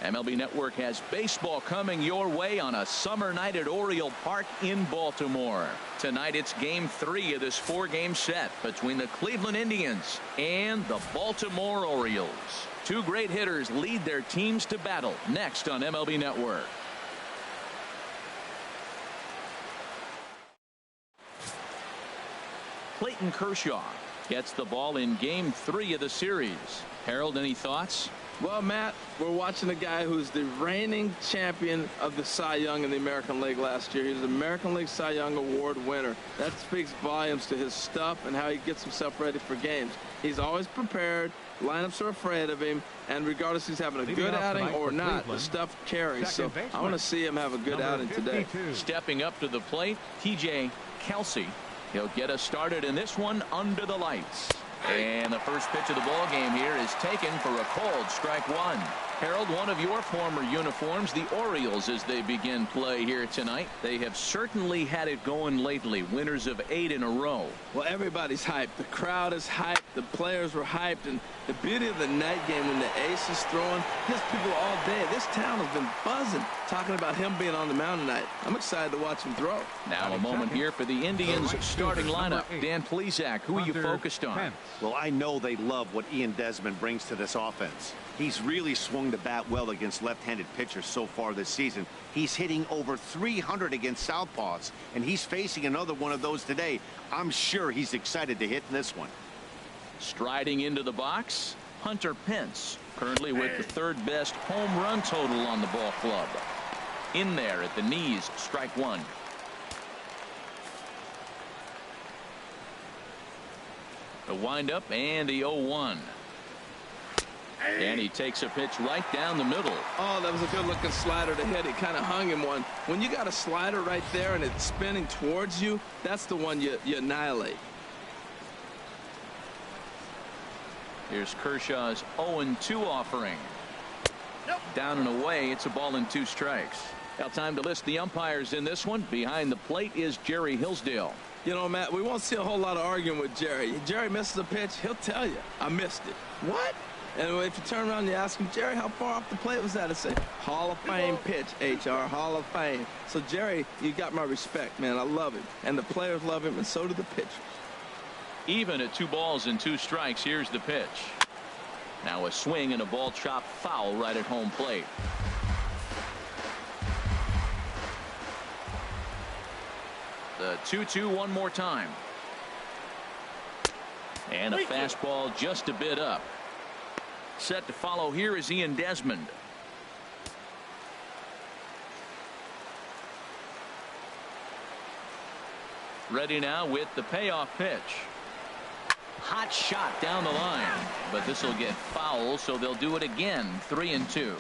MLB Network has baseball coming your way on a summer night at Oriole Park in Baltimore. Tonight it's game 3 of this 4-game set between the Cleveland Indians and the Baltimore Orioles. Two great hitters lead their teams to battle next on MLB Network. Clayton Kershaw gets the ball in game 3 of the series. Harold, any thoughts? Well, Matt, we're watching a guy who's the reigning champion of the Cy Young in the American League last year. He was the American League Cy Young Award winner. That speaks volumes to his stuff and how he gets himself ready for games. He's always prepared. Lineups are afraid of him, and regardless if he's having a good outing or not, the stuff carries. So I want to see him have a good outing today. Stepping up to the plate, TJ Kelsey. He'll get us started in this one under the lights. And the first pitch of the ball game here is taken for a called strike one. Harold, one of your former uniforms, the Orioles, as they begin play here tonight. They have certainly had it going lately. Winners of 8 in a row. Well, everybody's hyped. The crowd is hyped. The players were hyped. And the beauty of the night game when the ace is throwing, his people all day. This town has been buzzing talking about him being on the mound tonight. I'm excited to watch him throw. Now a moment here for the Indians starting lineup. Dan Plesac, who are you focused on? Well, I know they love what Ian Desmond brings to this offense. He's really swung the bat well against left-handed pitchers so far this season. He's hitting over 300 against southpaws, and he's facing another one of those today. I'm sure he's excited to hit in this one. Striding into the box, Hunter Pence, currently with the third best home run total on the ball club. In there at the knees, strike one. The windup and the 0-1. And he takes a pitch right down the middle. Oh, that was a good looking slider to hit. He kind of hung him one. When you got a slider right there and it's spinning towards you, that's the one you annihilate. Here's Kershaw's 0-2 offering. Down and away. It's a ball and 2 strikes. Now time to list the umpires in this one. Behind the plate is Jerry Hillsdale. You know, Matt, we won't see a whole lot of arguing with Jerry. Jerry misses a pitch, he'll tell you, I missed it. What? And if you turn around and you ask him, Jerry, how far off the plate was that? He'll say, Hall of Fame pitch, HR, Hall of Fame. So, Jerry, you got my respect, man. I love him. And the players love him, and so do the pitchers. Even at 2 balls and 2 strikes, here's the pitch. Now a swing and a ball chopped foul right at home plate. The 2-2 one more time. And a fastball just a bit up. Set to follow here is Ian Desmond. Ready now with the payoff pitch. Hot shot down the line, but this will get foul, so they'll do it again. 3-2.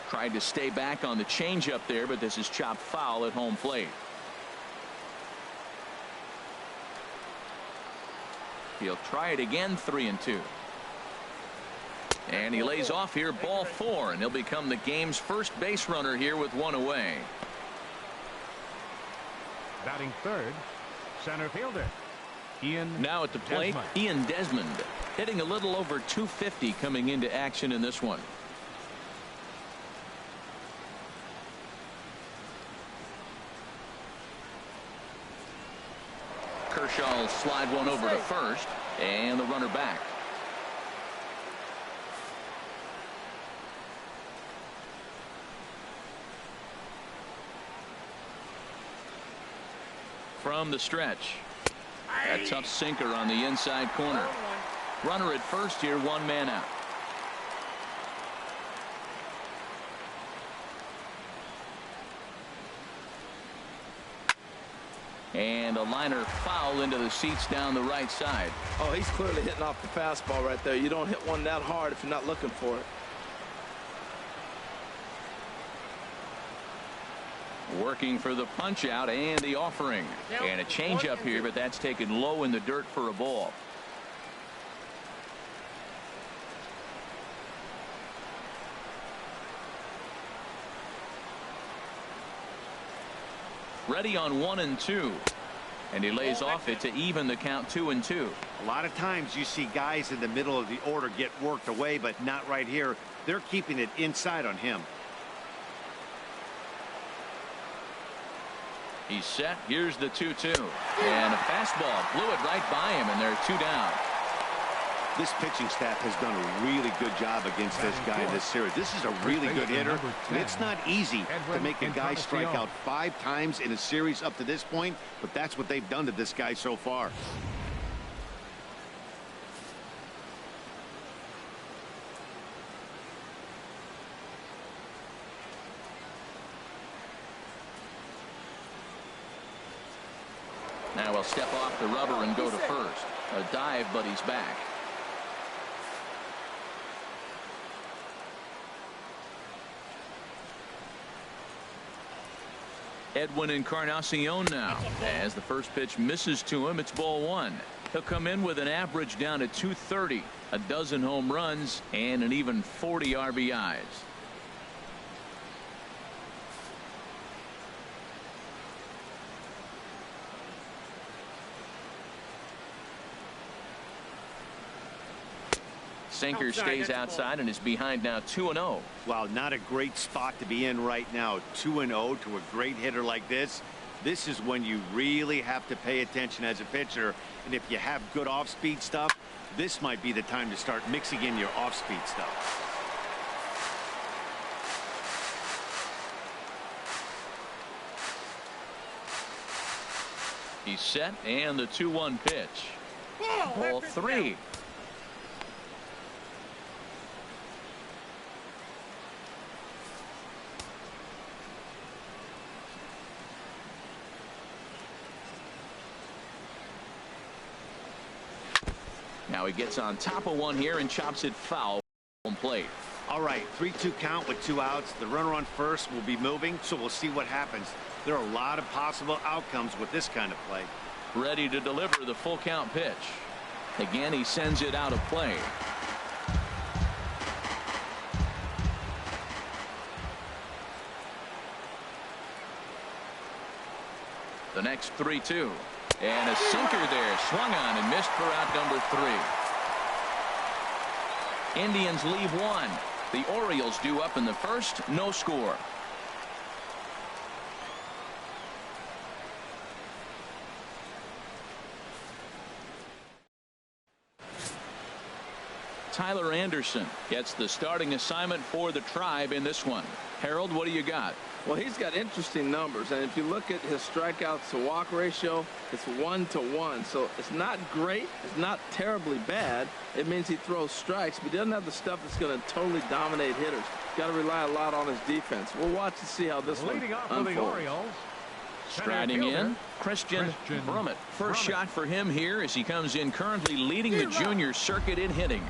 Tried to stay back on the changeup there, but this is chopped foul at home plate. He'll try it again. 3-2. And he lays off here, ball 4, and he'll become the game's first base runner here with 1 away. Batting third, center fielder Ian. Now at the plate, Ian Desmond, hitting a little over 250 coming into action in this one. Kershaw will slide one over to first, and the runner back. From the stretch, a tough sinker on the inside corner. Runner at first here, 1 man out. And a liner foul into the seats down the right side. Oh, he's clearly hitting off the fastball right there. You don't hit one that hard if you're not looking for it. Working for the punch out and the offering. And a changeup here, but that's taken low in the dirt for a ball. Ready on 1-2. And he lays off it to even the count 2-2. A lot of times you see guys in the middle of the order get worked away, but not right here. They're keeping it inside on him. He's set. Here's the 2-2. And a fastball blew it right by him, and they're 2 down. This pitching staff has done a really good job against this guy in this series. This is a really good hitter. It's not easy to make a guy strike out 5 times in a series up to this point, but that's what they've done to this guy so far. Now he'll step off the rubber and go to first. A dive, but he's back. Edwin Encarnacion now. As the first pitch misses to him, it's ball 1. He'll come in with an average down at 230, a dozen home runs, and an even 40 RBIs. Sinker stays outside and is behind now 2-0. Well, not a great spot to be in right now. 2-0 to a great hitter like this. This is when you really have to pay attention as a pitcher. And if you have good off-speed stuff, this might be the time to start mixing in your off-speed stuff. He's set, and the 2-1 pitch. Ball 3. Now he gets on top of one here and chops it foul on plate. All right, 3-2 count with 2 outs. The runner on first will be moving, so we'll see what happens. There are a lot of possible outcomes with this kind of play. Ready to deliver the full count pitch. Again, he sends it out of play. The next 3-2. And a sinker there, swung on and missed for out number 3. Indians leave 1. The Orioles due up in the first, no score. Tyler Anderson gets the starting assignment for the Tribe in this one. Harold, what do you got? Well, he's got interesting numbers, and if you look at his strikeouts to walk ratio, it's 1-to-1. So it's not great. It's not terribly bad. It means he throws strikes, but he doesn't have the stuff that's going to totally dominate hitters. Got to rely a lot on his defense. We'll watch and see how this one unfolds. Striding in, Christian Brummett. First shot for him here as he comes in currently leading the junior circuit in hitting.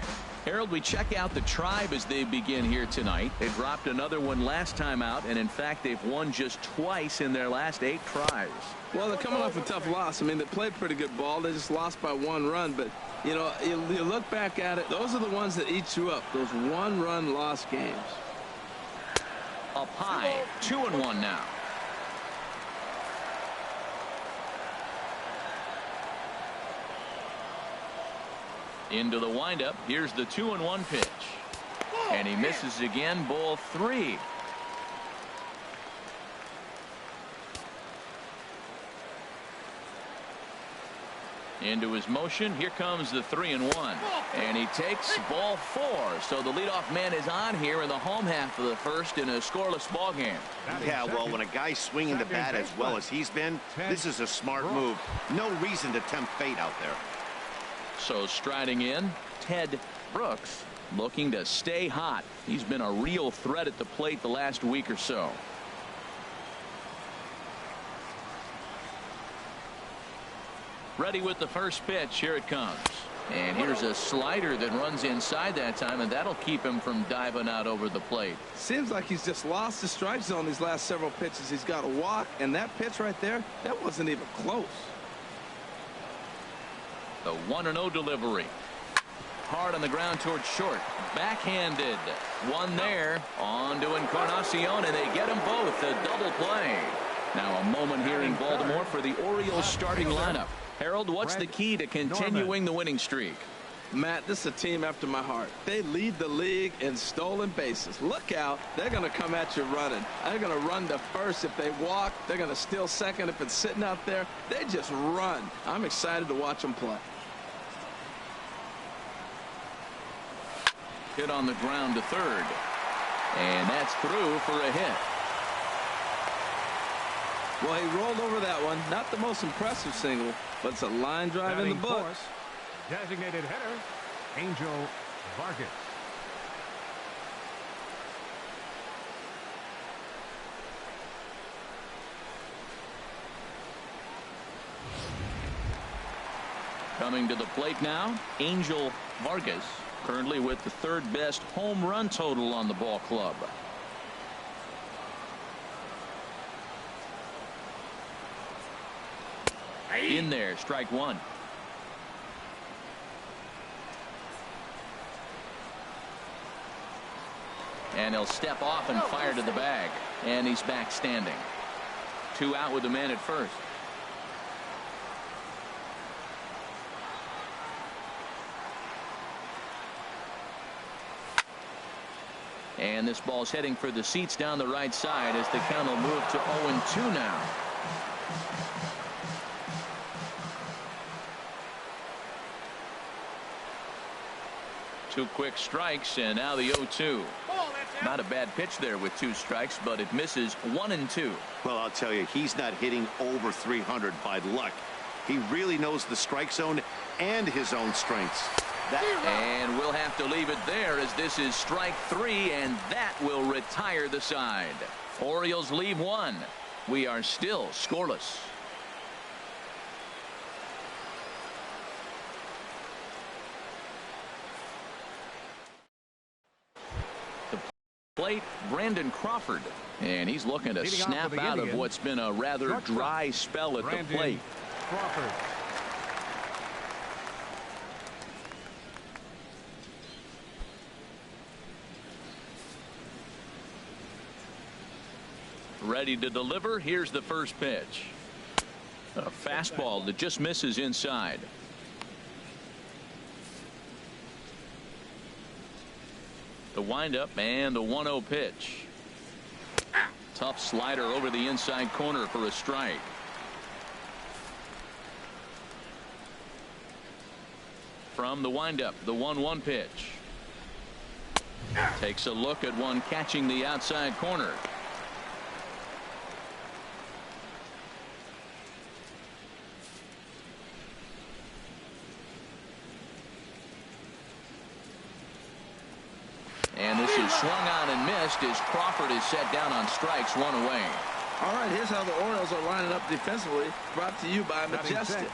Harold, we check out the Tribe as they begin here tonight. They dropped another one last time out, and in fact they've won just twice in their last 8 tries. Well, they're coming off a tough loss. I mean, they played pretty good ball. They just lost by 1 run, but you know, you look back at it, those are the ones that eat you up, those 1-run loss games. Up high, 2-1 now. Into the windup. Here's the 2-1 pitch. And he misses again, ball 3. Into his motion. Here comes the 3-1. And he takes ball 4. So the leadoff man is on here in the home half of the first in a scoreless ball game. Yeah, well, when a guy's swinging the bat as well as he's been, this is a smart move. No reason to tempt fate out there. So striding in, Ted Brooks looking to stay hot. He's been a real threat at the plate the last week or so. Ready with the first pitch. Here it comes. And here's a slider that runs inside that time, and that'll keep him from diving out over the plate. Seems like he's just lost the strike zone these last several pitches. He's got a walk, and that pitch right there, that wasn't even close. The 1-0 delivery. Hard on the ground towards short. Backhanded. One there. On to Encarnacion, and they get them both. A double play. Now a moment here in Baltimore for the Orioles starting lineup. Harold, what's the key to continuing the winning streak? Matt, this is a team after my heart. They lead the league in stolen bases. Look out. They're going to come at you running. They're going to run to first if they walk. They're going to steal second if it's sitting out there. They just run. I'm excited to watch them play. Hit on the ground to third. And that's through for a hit. Well, he rolled over that one. Not the most impressive single, but it's a line drive in the books. Designated hitter, Angel Vargas. Coming to the plate now, Angel Vargas, currently with the third best home run total on the ball club. In there, strike one. And he'll step off and fire to the bag. And he's back standing. 2 out with the man at first. And this ball's heading for the seats down the right side as the count will move to 0-2 now. Two quick strikes, and now the 0-2. Not a bad pitch there with 2 strikes, but it misses 1-2. Well, I'll tell you, he's not hitting over 300 by luck. He really knows the strike zone and his own strengths. And we'll have to leave it there as this is strike 3, and that will retire the side. Orioles leave 1. We are still scoreless. Plate, Brandon Crawford, and he's looking to snap out of what's been a rather dry spell at the plate. Crawford. Ready to deliver. Here's the first pitch. A fastball that just misses inside. The windup and the 1-0 pitch. Tough slider over the inside corner for a strike. From the windup, the 1-1 pitch. Takes a look at one catching the outside corner. And this is swung on and missed as Crawford is set down on strikes, 1 away. All right, here's how the Orioles are lining up defensively. Brought to you by Majestic.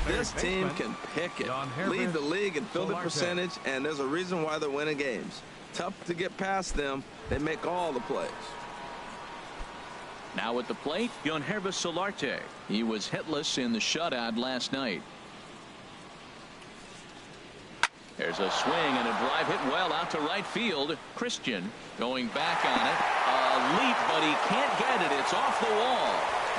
This team can pick it. Lead the league in fielding percentage, and there's a reason why they're winning games. Tough to get past them. They make all the plays. Now at the plate, Yonhervis Solarte. He was hitless in the shutout last night. There's a swing and a drive hit well out to right field. Christian going back on it. A leap, but he can't get it. It's off the wall.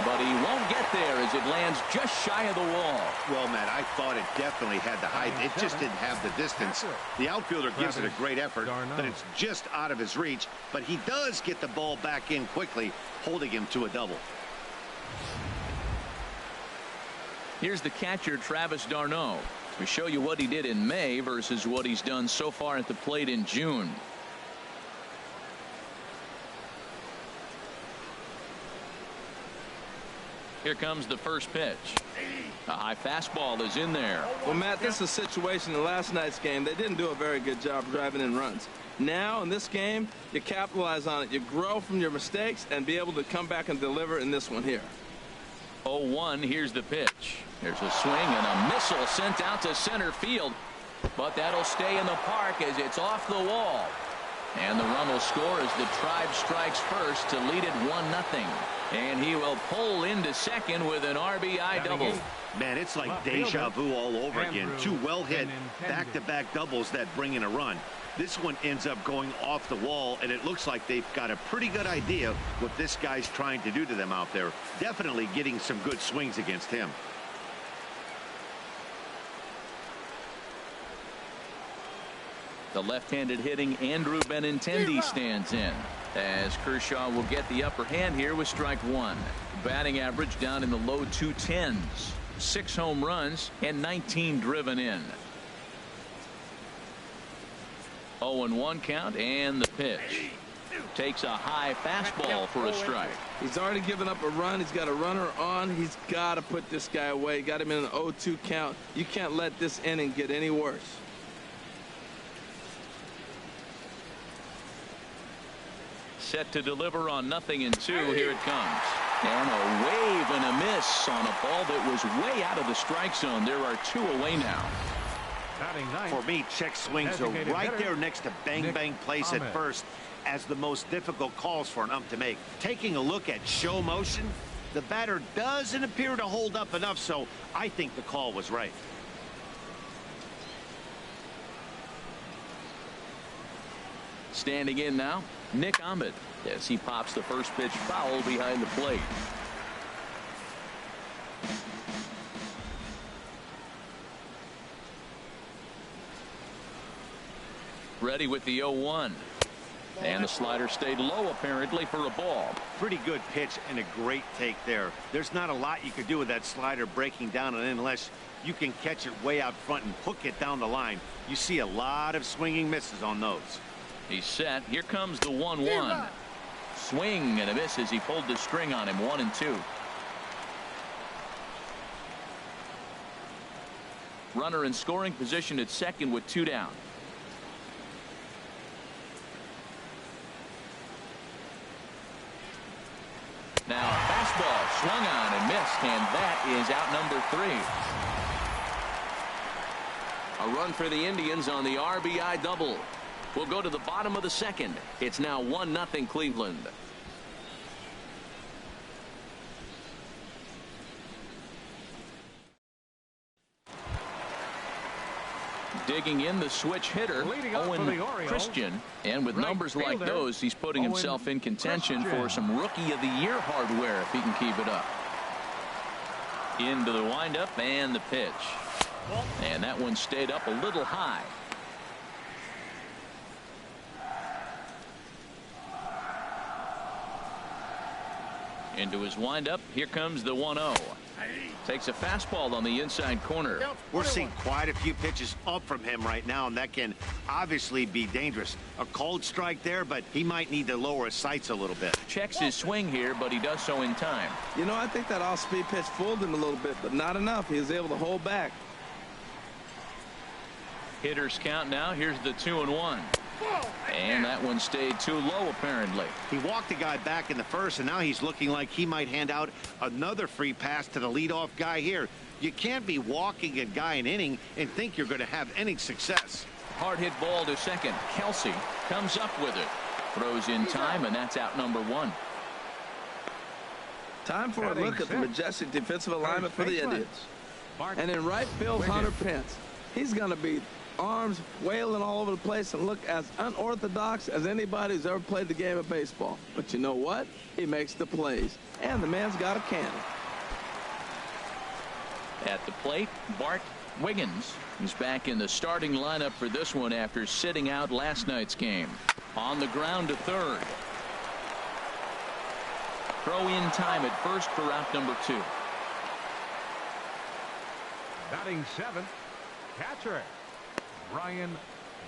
But he won't get there as it lands just shy of the wall. Well, Matt, I thought it definitely had the height. It just didn't have the distance. The outfielder gives it a great effort, but it's just out of his reach. But he does get the ball back in quickly, holding him to a double. Here's the catcher, Travis d'Arnaud. We show you what he did in May versus what he's done so far at the plate in June. Here comes the first pitch. A high fastball is in there. Well, Matt, this is a situation in last night's game. They didn't do a very good job driving in runs. Now in this game, you capitalize on it. You grow from your mistakes and be able to come back and deliver in this one here. 0-1. Here's the pitch. There's a swing and a missile sent out to center field, but that'll stay in the park as it's off the wall. And the run will score as the Tribe strikes first to lead it 1-0. And he will pull into second with an RBI double. Man, it's like deja vu all over again. Two well-hit back-to-back doubles that bring in a run. This one ends up going off the wall, and it looks like they've got a pretty good idea what this guy's trying to do to them out there. Definitely getting some good swings against him. The left-handed hitting Andrew Benintendi stands in, as Kershaw will get the upper hand here with strike one. Batting average down in the low 210s. 6 home runs and 19 driven in. 0-1 count, and the pitch. Takes a high fastball for a strike. He's already given up a run. He's got a runner on. He's got to put this guy away. Got him in an 0-2 count. You can't let this inning get any worse. Set to deliver on 0-2. Here it comes. And a wave and a miss on a ball that was way out of the strike zone. There are 2 away now. For me, check swings are right there next to bang place at first as the most difficult calls for an ump to make. Taking a look at show motion, the batter doesn't appear to hold up enough, so I think the call was right. Standing in now, Nick Ahmed, as he pops the first pitch foul behind the plate. Ready with the 0-1. And the slider stayed low apparently for a ball. Pretty good pitch and a great take there. There's not a lot you could do with that slider breaking down and in unless you can catch it way out front and hook it down the line. You see a lot of swinging misses on those. He's set. Here comes the 1-1. Swing and a miss as he pulled the string on him. 1-2. Runner in scoring position at second with 2 down. Now fastball swung on and missed, and that is out number 3. A run for the Indians on the RBI double. We'll go to the bottom of the second. It's now 1-0 Cleveland. Digging in the switch hitter, Owen Christian, and with numbers like those, he's putting himself in contention for some Rookie of the Year hardware if he can keep it up. Into the windup and the pitch, and that one stayed up a little high. Into his windup, here comes the 1-0. Takes a fastball on the inside corner. We're seeing quite a few pitches up from him right now, and that can obviously be dangerous. A cold strike there, but he might need to lower his sights a little bit. Checks his swing here, but he does so in time. You know, I think that off-speed pitch fooled him a little bit, but not enough. He was able to hold back. Hitters count now. Here's the 2-1. And that one stayed too low apparently. He walked the guy back in the first, and now he's looking like he might hand out another free pass to the leadoff guy here. You can't be walking a guy an inning and think you're going to have any success. Hard hit ball to second. Kelsey comes up with it. Throws in time, and that's out number 1. Time for a look at the majestic defensive alignment for the Indians. And in right field, Hunter Pence. He's going to be arms wailing all over the place and look as unorthodox as anybody who's ever played the game of baseball. But you know what? He makes the plays. And the man's got a cannon. At the plate, Bart Wiggins. He's back in the starting lineup for this one after sitting out last night's game. On the ground to third. Throw in time at first for out number 2. Batting 7th, catcher Brian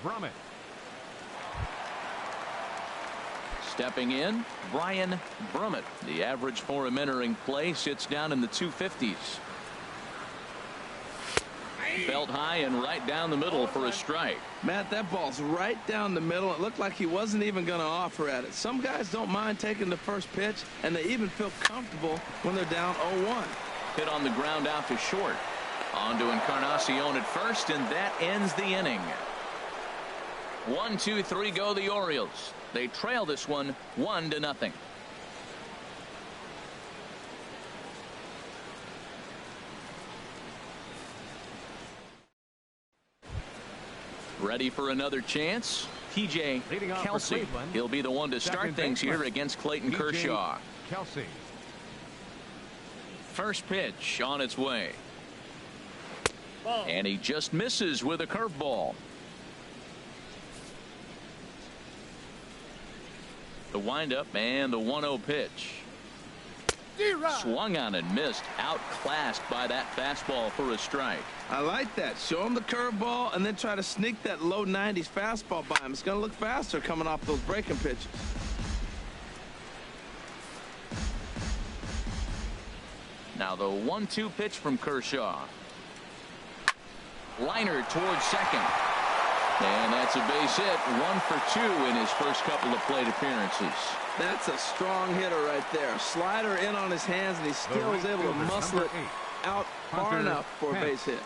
Brummett. Stepping in, Brian Brummett. The average for him entering play sits down in the 250s. Felt high and right down the middle for a strike. Matt, that ball's right down the middle. It looked like he wasn't even going to offer at it. Some guys don't mind taking the first pitch, and they even feel comfortable when they're down 0-1. Hit on the ground out to short. On to Encarnacion at first, and that ends the inning. 1, 2, 3 go the Orioles. They trail this one 1-0. Ready for another chance. TJ Kelsey. He'll be the one to start things here against Clayton Kershaw. Kelsey. First pitch on its way. And he just misses with a curveball. The windup and the 1-0 pitch. Swung on and missed. Outclassed by that fastball for a strike. I like that. Show him the curveball and then try to sneak that low 90s fastball by him. It's going to look faster coming off those breaking pitches. Now the 1-2 pitch from Kershaw. Liner towards second. And that's a base hit. 1 for 2 in his first couple of plate appearances. That's a strong hitter right there. Slider in on his hands, and he still is able to muscle it out far enough for a base hit.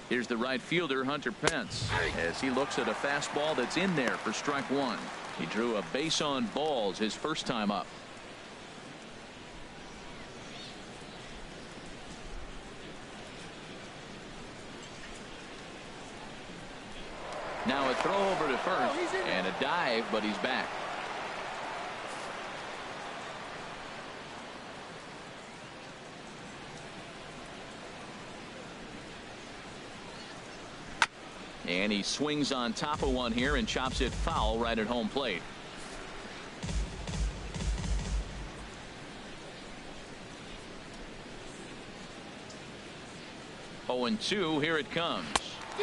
Here's the right fielder, Hunter Pence, as he looks at a fastball that's in there for strike 1. He drew a base on balls his first time up. Now a throw over to first and a dive, but he's back. And he swings on top of one here and chops it foul right at home plate. Oh, and 2, here it comes.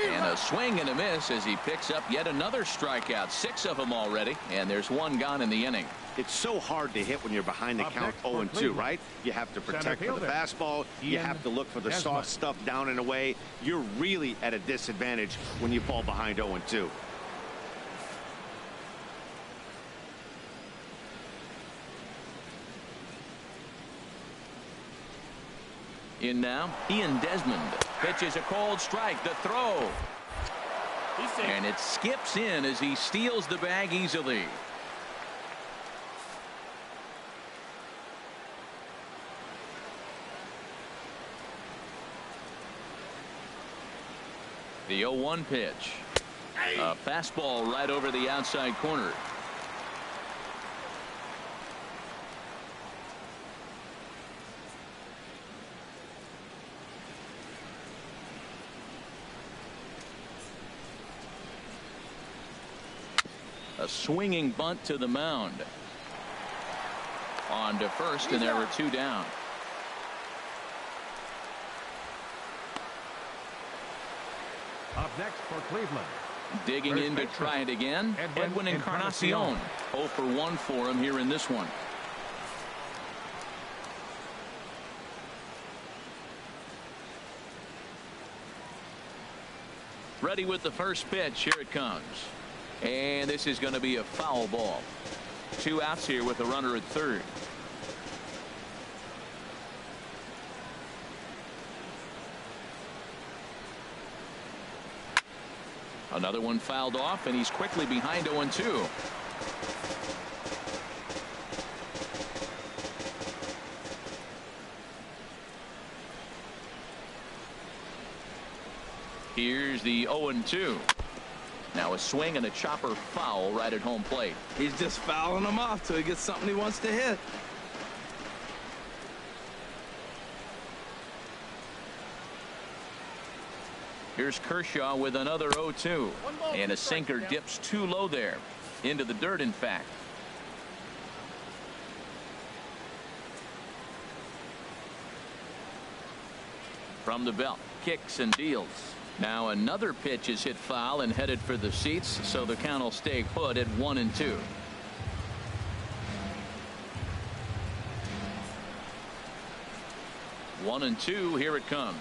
And a swing and a miss as he picks up yet another strikeout. 6 of them already, and there's 1 gone in the inning. It's so hard to hit when you're behind the count 0-2, right? You have to protect for the fastball. You have to look for the soft stuff down and away. You're really at a disadvantage when you fall behind 0-2. In now, Ian Desmond pitches a cold strike. The throw. And it skips in as he steals the bag easily. The 0-1 pitch. A fastball right over the outside corner. A swinging bunt to the mound. On to first, and there were 2 down. Up next for Cleveland. Digging in to try it again. Edwin Encarnacion. 0 for 1 for him here in this one. Ready with the first pitch. Here it comes. And this is going to be a foul ball. 2 outs here with a runner at third. Another one fouled off, and he's quickly behind 0-2. Here's the 0-2. Now a swing and a chopper foul right at home plate. He's just fouling them off till he gets something he wants to hit. Here's Kershaw with another 0-2. And a sinker dips too low there. Into the dirt, in fact. From the belt. Kicks and deals. Now another pitch is hit foul and headed for the seats, so the count will stay put at 1-2. One and two. Here it comes.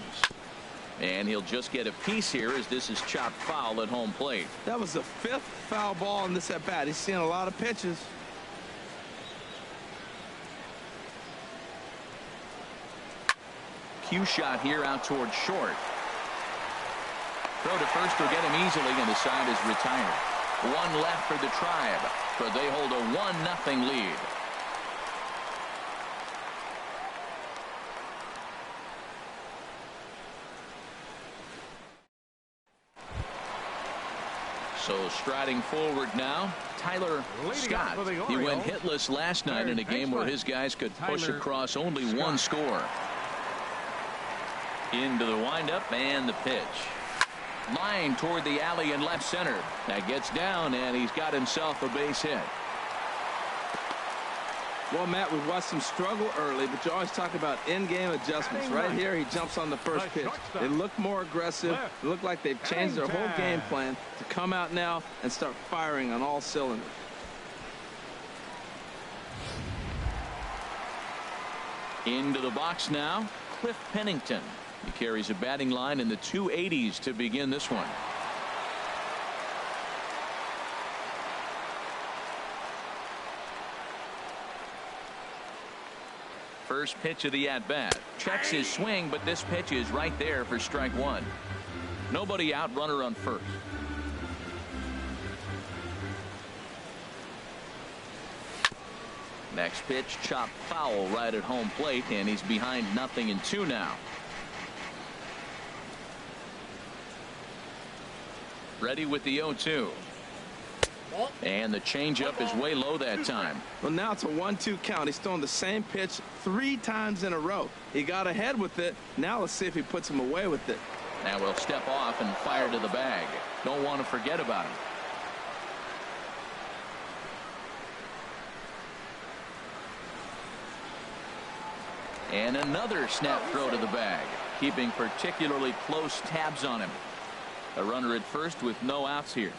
And he'll just get a piece here as this is chopped foul at home plate. That was the 5th foul ball in this at bat. He's seeing a lot of pitches. Cue shot here out towards short. Throw to first will get him easily, and the side is retired. One left for the Tribe, but they hold a 1-0 lead. So striding forward now, Tyler Scott. He went hitless last night in a game where his guys could push across only one score. Into the windup and the pitch. Line toward the alley in left center. That gets down, and he's got himself a base hit. Well, Matt, we've watched him struggle early, but you always talk about in-game adjustments. Right here, he jumps on the first pitch. They look more aggressive. It looked like they've changed their whole game plan to come out now and start firing on all cylinders. Into the box now, Cliff Pennington. He carries a batting line in the 280s to begin this one. First pitch of the at-bat. Checks his swing, but this pitch is right there for strike one. Nobody out, runner on first. Next pitch, chopped foul right at home plate, and he's behind 0-2 now. Ready with the 0-2. And the changeup is way low that time. Well, now it's a 1-2 count. He's throwing the same pitch 3 times in a row. He got ahead with it. Now let's see if he puts him away with it. Now we'll step off and fire to the bag. Don't want to forget about him. And another snap throw to the bag, keeping particularly close tabs on him. A runner at first with no outs here.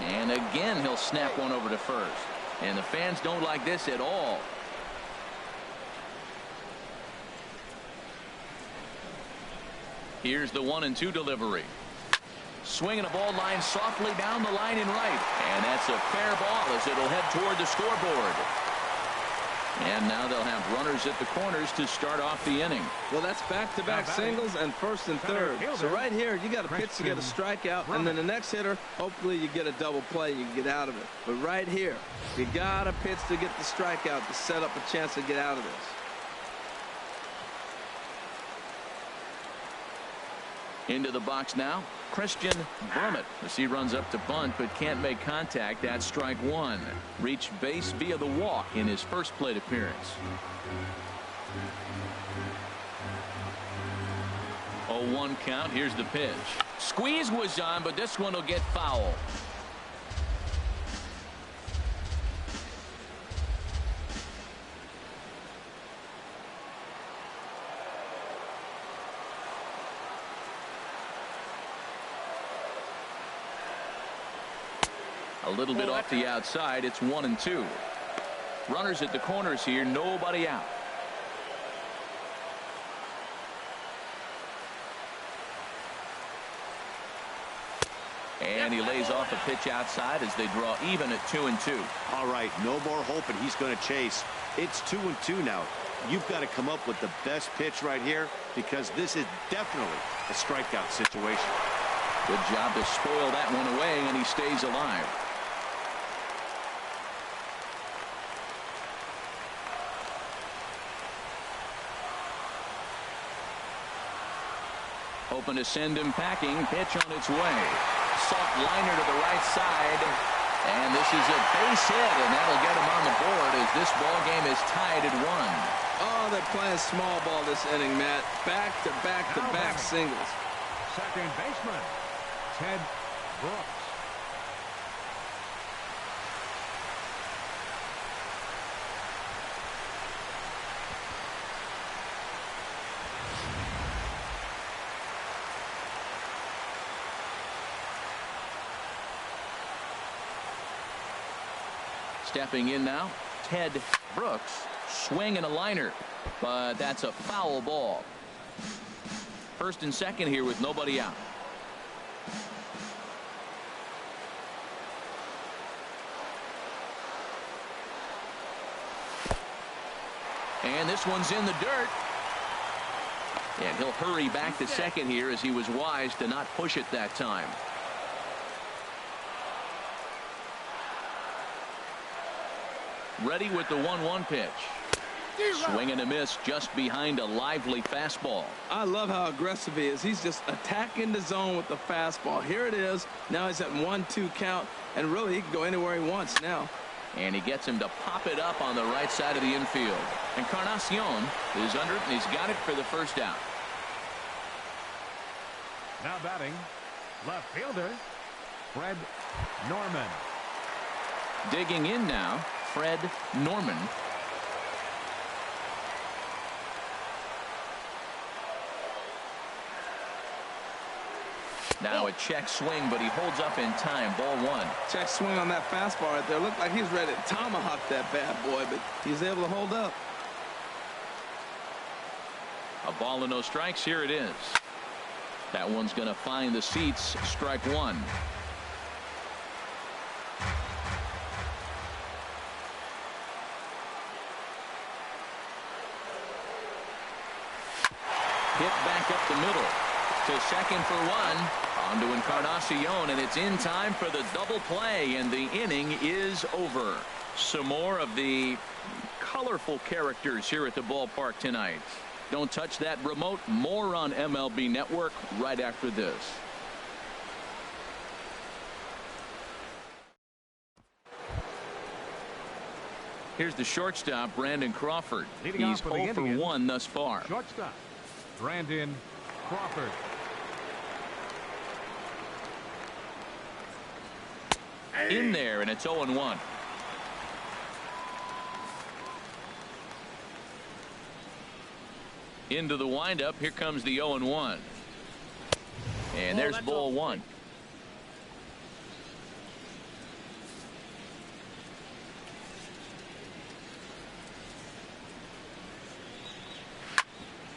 And again, he'll snap one over to first. And the fans don't like this at all. Here's the 1-2 delivery. Swinging a ball line softly down the line in right. And that's a fair ball as it'll head toward the scoreboard. And now they'll have runners at the corners to start off the inning. Well, that's back-to-back singles and first and third. So right here, you got a pitch to get a strikeout, and then the next hitter, hopefully you get a double play, you can get out of it. But right here, you got a pitch to get the strikeout to set up a chance to get out of this. Into the box now, Christian Brummett as he runs up to bunt but can't make contact. That's strike one. Reached base via the walk in his first plate appearance. 0-1 count. Here's the pitch. Squeeze was on, but this one will get foul. A little bit off the outside. It's 1-2. Runners at the corners here. Nobody out. And he lays off a pitch outside as they draw even at 2-2. All right, no more hoping he's going to chase. It's 2-2 now. You've got to come up with the best pitch right here because this is definitely a strikeout situation. Good job to spoil that one away, and he stays alive. Hoping to send him packing. Pitch on its way. Soft liner to the right side. And this is a base hit, and that'll get him on the board as this ball game is tied at 1. Oh, they're playing small ball this inning, Matt. Back-to-back-to-back singles. Second baseman, Ted Brooks. Stepping in now, Ted Brooks. Swing and a liner, but that's a foul ball. First and second here with nobody out. And this one's in the dirt. And he'll hurry back to second here as he was wise to not push it that time. Ready with the 1-1 pitch. Swing and a miss just behind a lively fastball. I love how aggressive he is. He's just attacking the zone with the fastball. Here it is. Now he's at 1-2 count, and really he can go anywhere he wants now. And he gets him to pop it up on the right side of the infield. Encarnacion is under it, and he's got it for the first out. Now batting, left fielder, Fred Norman. Digging in now, Fred Norman. Now a check swing, but he holds up in time. Ball 1. Check swing on that fastball right there. Looked like he's ready to tomahawk that bad boy, but he's able to hold up. A ball and no strikes. Here it is. That one's going to find the seats. Strike 1. Hit back up the middle to second for 1. On to Encarnacion, and it's in time for the double play, and the inning is over. Some more of the colorful characters here at the ballpark tonight. Don't touch that remote. More on MLB Network right after this. Here's the shortstop, Brandon Crawford. He's 0 for 1 thus far. Shortstop, Brandon Crawford. In there, and it's 0-1. Into the windup. Here comes the 0-1. And there's ball 1.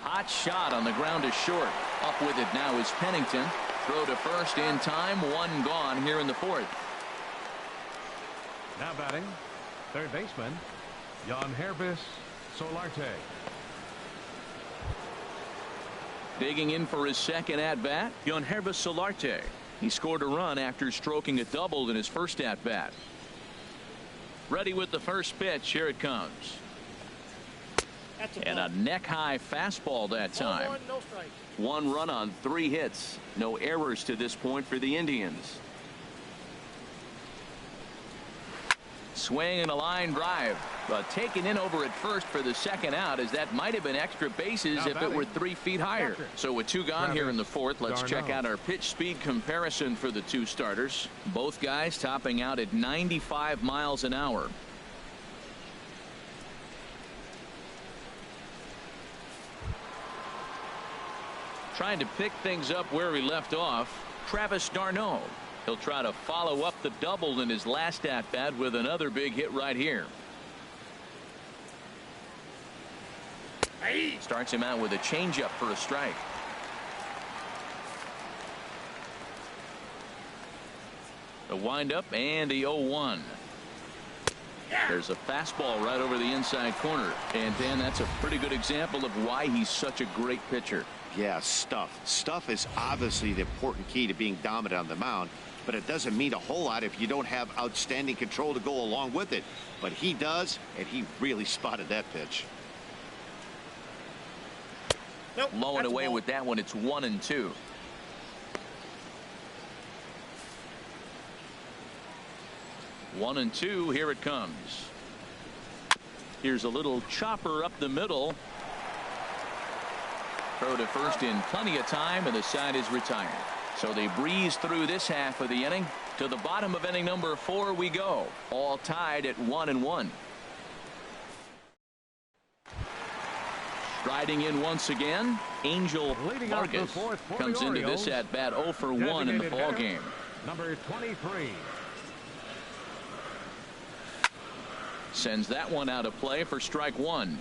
Hot shot on the ground is short. Up with it now is Pennington. Throw to first in time. 1 gone here in the 4th. Now batting, third baseman, Yangervis Solarte. Digging in for his second at-bat, Yangervis Solarte. He scored a run after stroking a double in his first at-bat. Ready with the first pitch. Here it comes. And a neck-high fastball that time. 1 run on 3 hits. No errors to this point for the Indians. Swing and a line drive, but taken in over at first for the second out, as that might have been extra bases if it were 3 feet higher. So with 2 gone here in the 4th, let's check out our pitch speed comparison for the 2 starters. Both guys topping out at 95 miles an hour. Trying to pick things up where we left off, Travis d'Arnaud. He'll try to follow up the double in his last at-bat with another big hit right here. Starts him out with a changeup for a strike. The windup and the 0-1. There's a fastball right over the inside corner. And Dan, that's a pretty good example of why he's such a great pitcher. Yeah, stuff. Stuff is obviously the important key to being dominant on the mound, but it doesn't mean a whole lot if you don't have outstanding control to go along with it. But he does, and he really spotted that pitch. Nope, low and away with that one. It's 1-2. One and two. Here it comes. Here's a little chopper up the middle. Throw to first in plenty of time, and the side is retired. So they breeze through this half of the inning. To the bottom of inning number 4 we go. All tied at 1-1. Striding in once again, Angel Vargas comes into this at bat 0 for 1 in the ball game. Number 23. Sends that one out of play for strike one.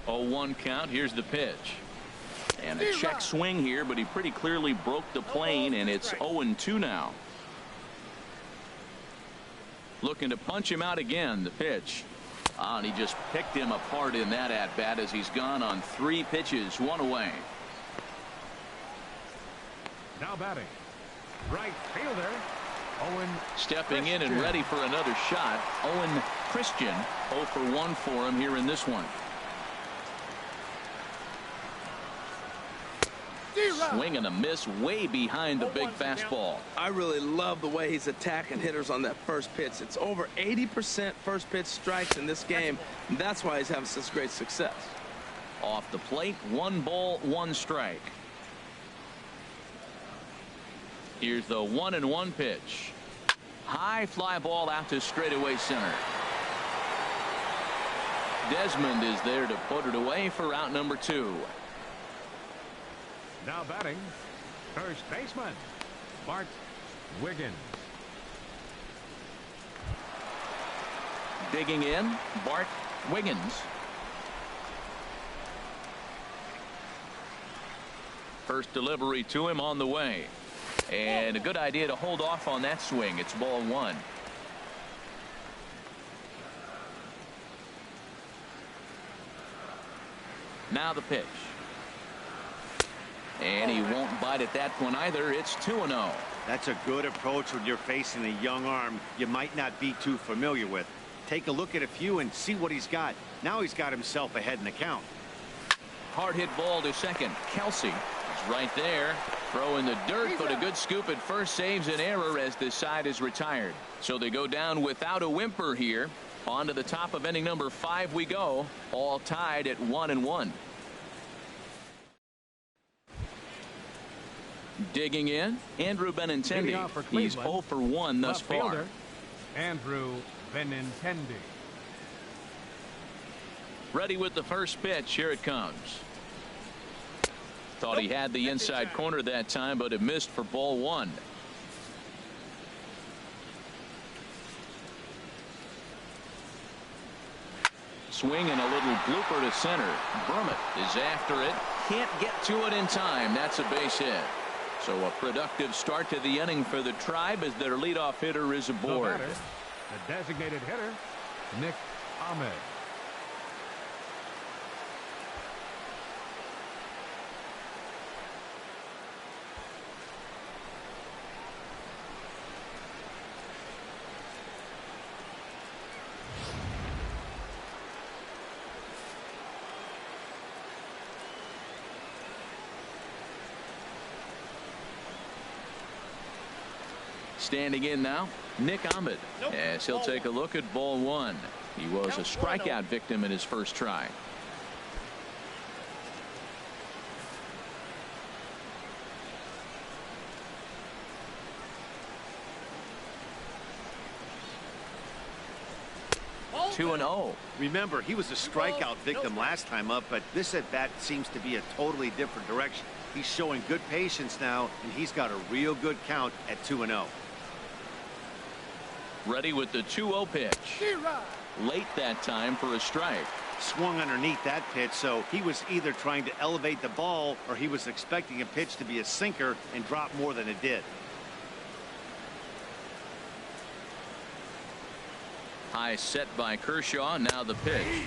0-1 count. Here's the pitch. And a check swing here, but he pretty clearly broke the plane, and it's 0-2 now. Looking to punch him out again. The pitch. And he just picked him apart in that at-bat as he's gone on 3 pitches, 1 away. Now batting, right fielder, Owen. Stepping in and ready for another shot, Owen Christian. 0 for 1 for him here in this one. Swing and a miss way behind the big fastball. I really love the way he's attacking hitters on that first pitch. It's over 80% first pitch strikes in this game. And that's why he's having such great success. Off the plate, 1 ball, 1 strike. Here's the 1-1 pitch. High fly ball out to straightaway center. Desmond is there to put it away for out number 2. Now batting, first baseman, Bart Wiggins. Digging in, Bart Wiggins. First delivery to him on the way. And a good idea to hold off on that swing. It's ball 1. Now the pitch. And he won't bite at that one either. It's 2-0. That's a good approach when you're facing a young arm you might not be too familiar with. Take a look at a few and see what he's got. Now he's got himself ahead in the count. Hard hit ball to second. Kelsey is right there. Throw in the dirt, but a good scoop at first saves an error as the side is retired. So they go down without a whimper here. On to the top of inning number 5 we go. All tied at 1-1. Digging in, Andrew Benintendi. He's 0 for 1 thus far. Fielder, Andrew Benintendi. Ready with the first pitch. Here it comes. Thought he had the inside corner that time, but it missed for ball 1. Swing and a little blooper to center. Brummett is after it. Can't get to it in time. That's a base hit. So a productive start to the inning for the Tribe as their leadoff hitter is aboard. The designated hitter, Nick Ahmed. Standing in now, Nick Ahmed, as he'll take a look at ball 1. He was a strikeout victim in his first try. Oh. 2-0. Remember, he was a strikeout victim last time up, but this at bat seems to be a totally different direction. He's showing good patience now, and he's got a real good count at 2-0. Ready with the 2-0 pitch. Late that time for a strike. Swung underneath that pitch, so he was either trying to elevate the ball or he was expecting a pitch to be a sinker and drop more than it did. High set by Kershaw. Now the pitch.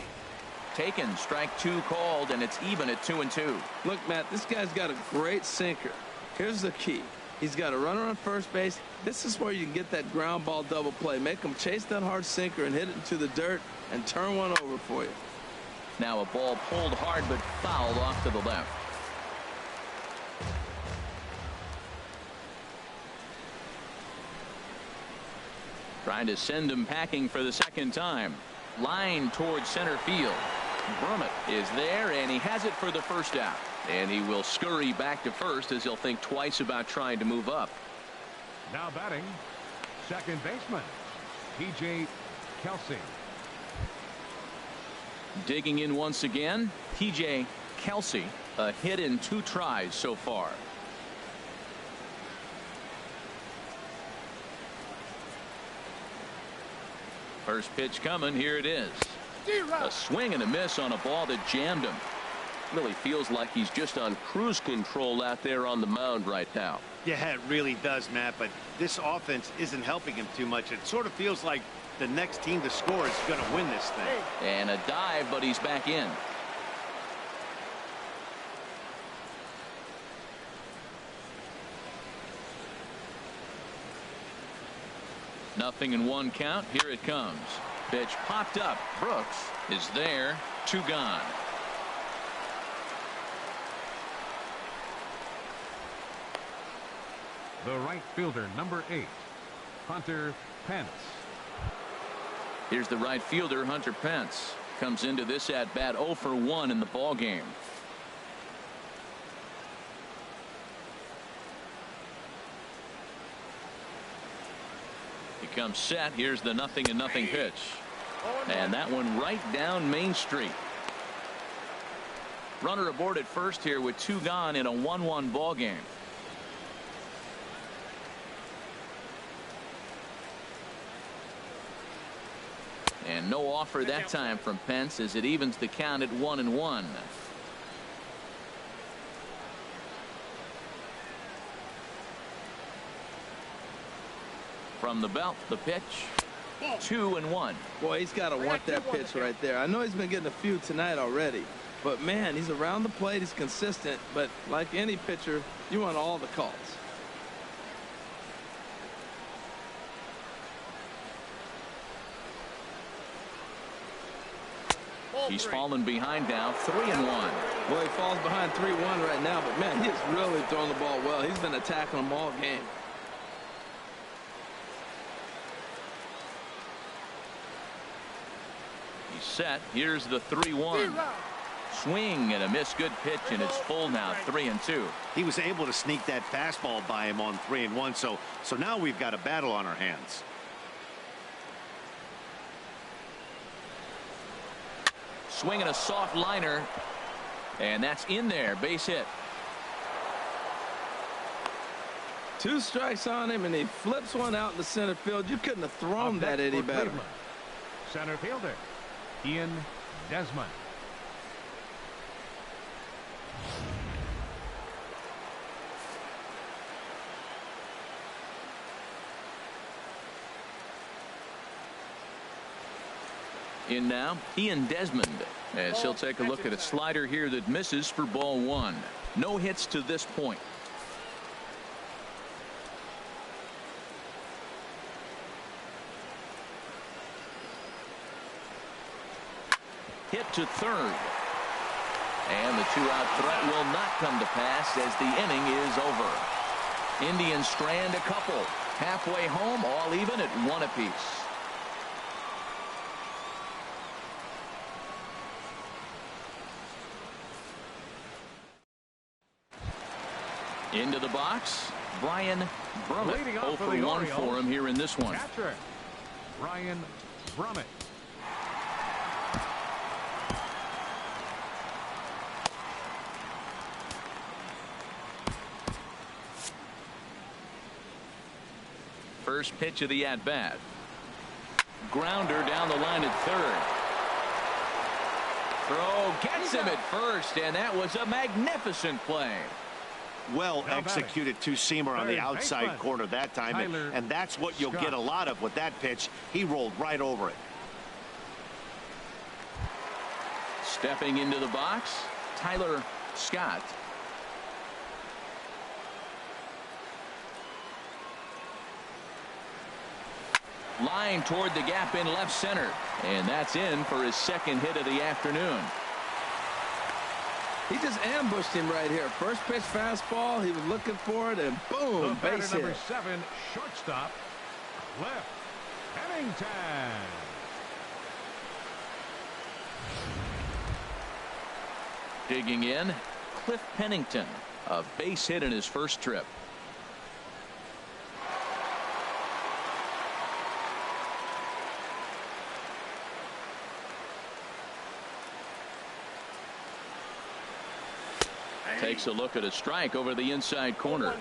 Taken. Strike 2 called, and it's even at 2-2. Look, Matt, this guy's got a great sinker. Here's the key. He's got a runner on first base. This is where you can get that ground ball double play. Make him chase that hard sinker and hit it into the dirt and turn one over for you. Now a ball pulled hard but fouled off to the left. Trying to send him packing for the second time. Line towards center field. Brummett is there, and he has it for the first out. And he will scurry back to first as he'll think twice about trying to move up. Now batting, second baseman, T.J. Kelsey. Digging in once again, T.J. Kelsey. A hit in 2 tries so far. First pitch coming. Here it is. A swing and a miss on a ball that jammed him. Really feels like he's just on cruise control out there on the mound right now. Yeah, it really does, Matt, but this offense isn't helping him too much. It sort of feels like the next team to score is going to win this thing. And a dive, but he's back in. Nothing in one count. Here it comes. Pitch popped up. Brooks is there. 2 gone. The right fielder, number 8, Hunter Pence. Here's the right fielder, Hunter Pence. Comes into this at bat 0 for 1 in the ball game. He comes set. Here's the 0-0 pitch. And that one right down Main Street. Runner aboard at first here with 2 gone in a 1-1 ball game. And no offer that time from Pence as it evens the count at 1-1. From the belt, the pitch. 2-1. Boy, he's got to want that pitch right there. I know he's been getting a few tonight already, but man, he's around the plate. He's consistent, but like any pitcher, you want all the calls. He's fallen behind now. 3-1. Well, he falls behind 3-1 right now, but man, he's really throwing the ball well. He's been attacking them all game. He's set. Here's the 3-1. Swing and a miss. Good pitch, and it's full now. 3-2. He was able to sneak that fastball by him on 3-1, so now we've got a battle on our hands. Swinging a soft liner, and that's in there. Base hit. 2 strikes on him, and he flips one out in the center field. You couldn't have thrown that any better. Center fielder, Ian Desmond. In now, Ian Desmond, as he'll take a look at a slider here that misses for ball 1. No hits to this point. Hit to third. And the 2-out threat will not come to pass as the inning is over. Indians strand a couple. Halfway home, all even at 1 apiece. Into the box, Brian Brummett. 0 for 1 for him here in this one. Catcher, Brian Brummett. First pitch of the at-bat. Grounder down the line at third. Throw gets him at first, and that was a magnificent play. Well executed 2-seamer on the outside corner that time, and that's what you'll get a lot of with that pitch. He rolled right over it. Stepping into the box, Tyler Scott. Line toward the gap in left center, and that's in for his 2nd hit of the afternoon. He just ambushed him right here. First pitch fastball. He was looking for it, and boom, base hit. Number 7, shortstop, Cliff Pennington. Digging in, Cliff Pennington, a base hit in his first trip. Takes a look at a strike over the inside corner.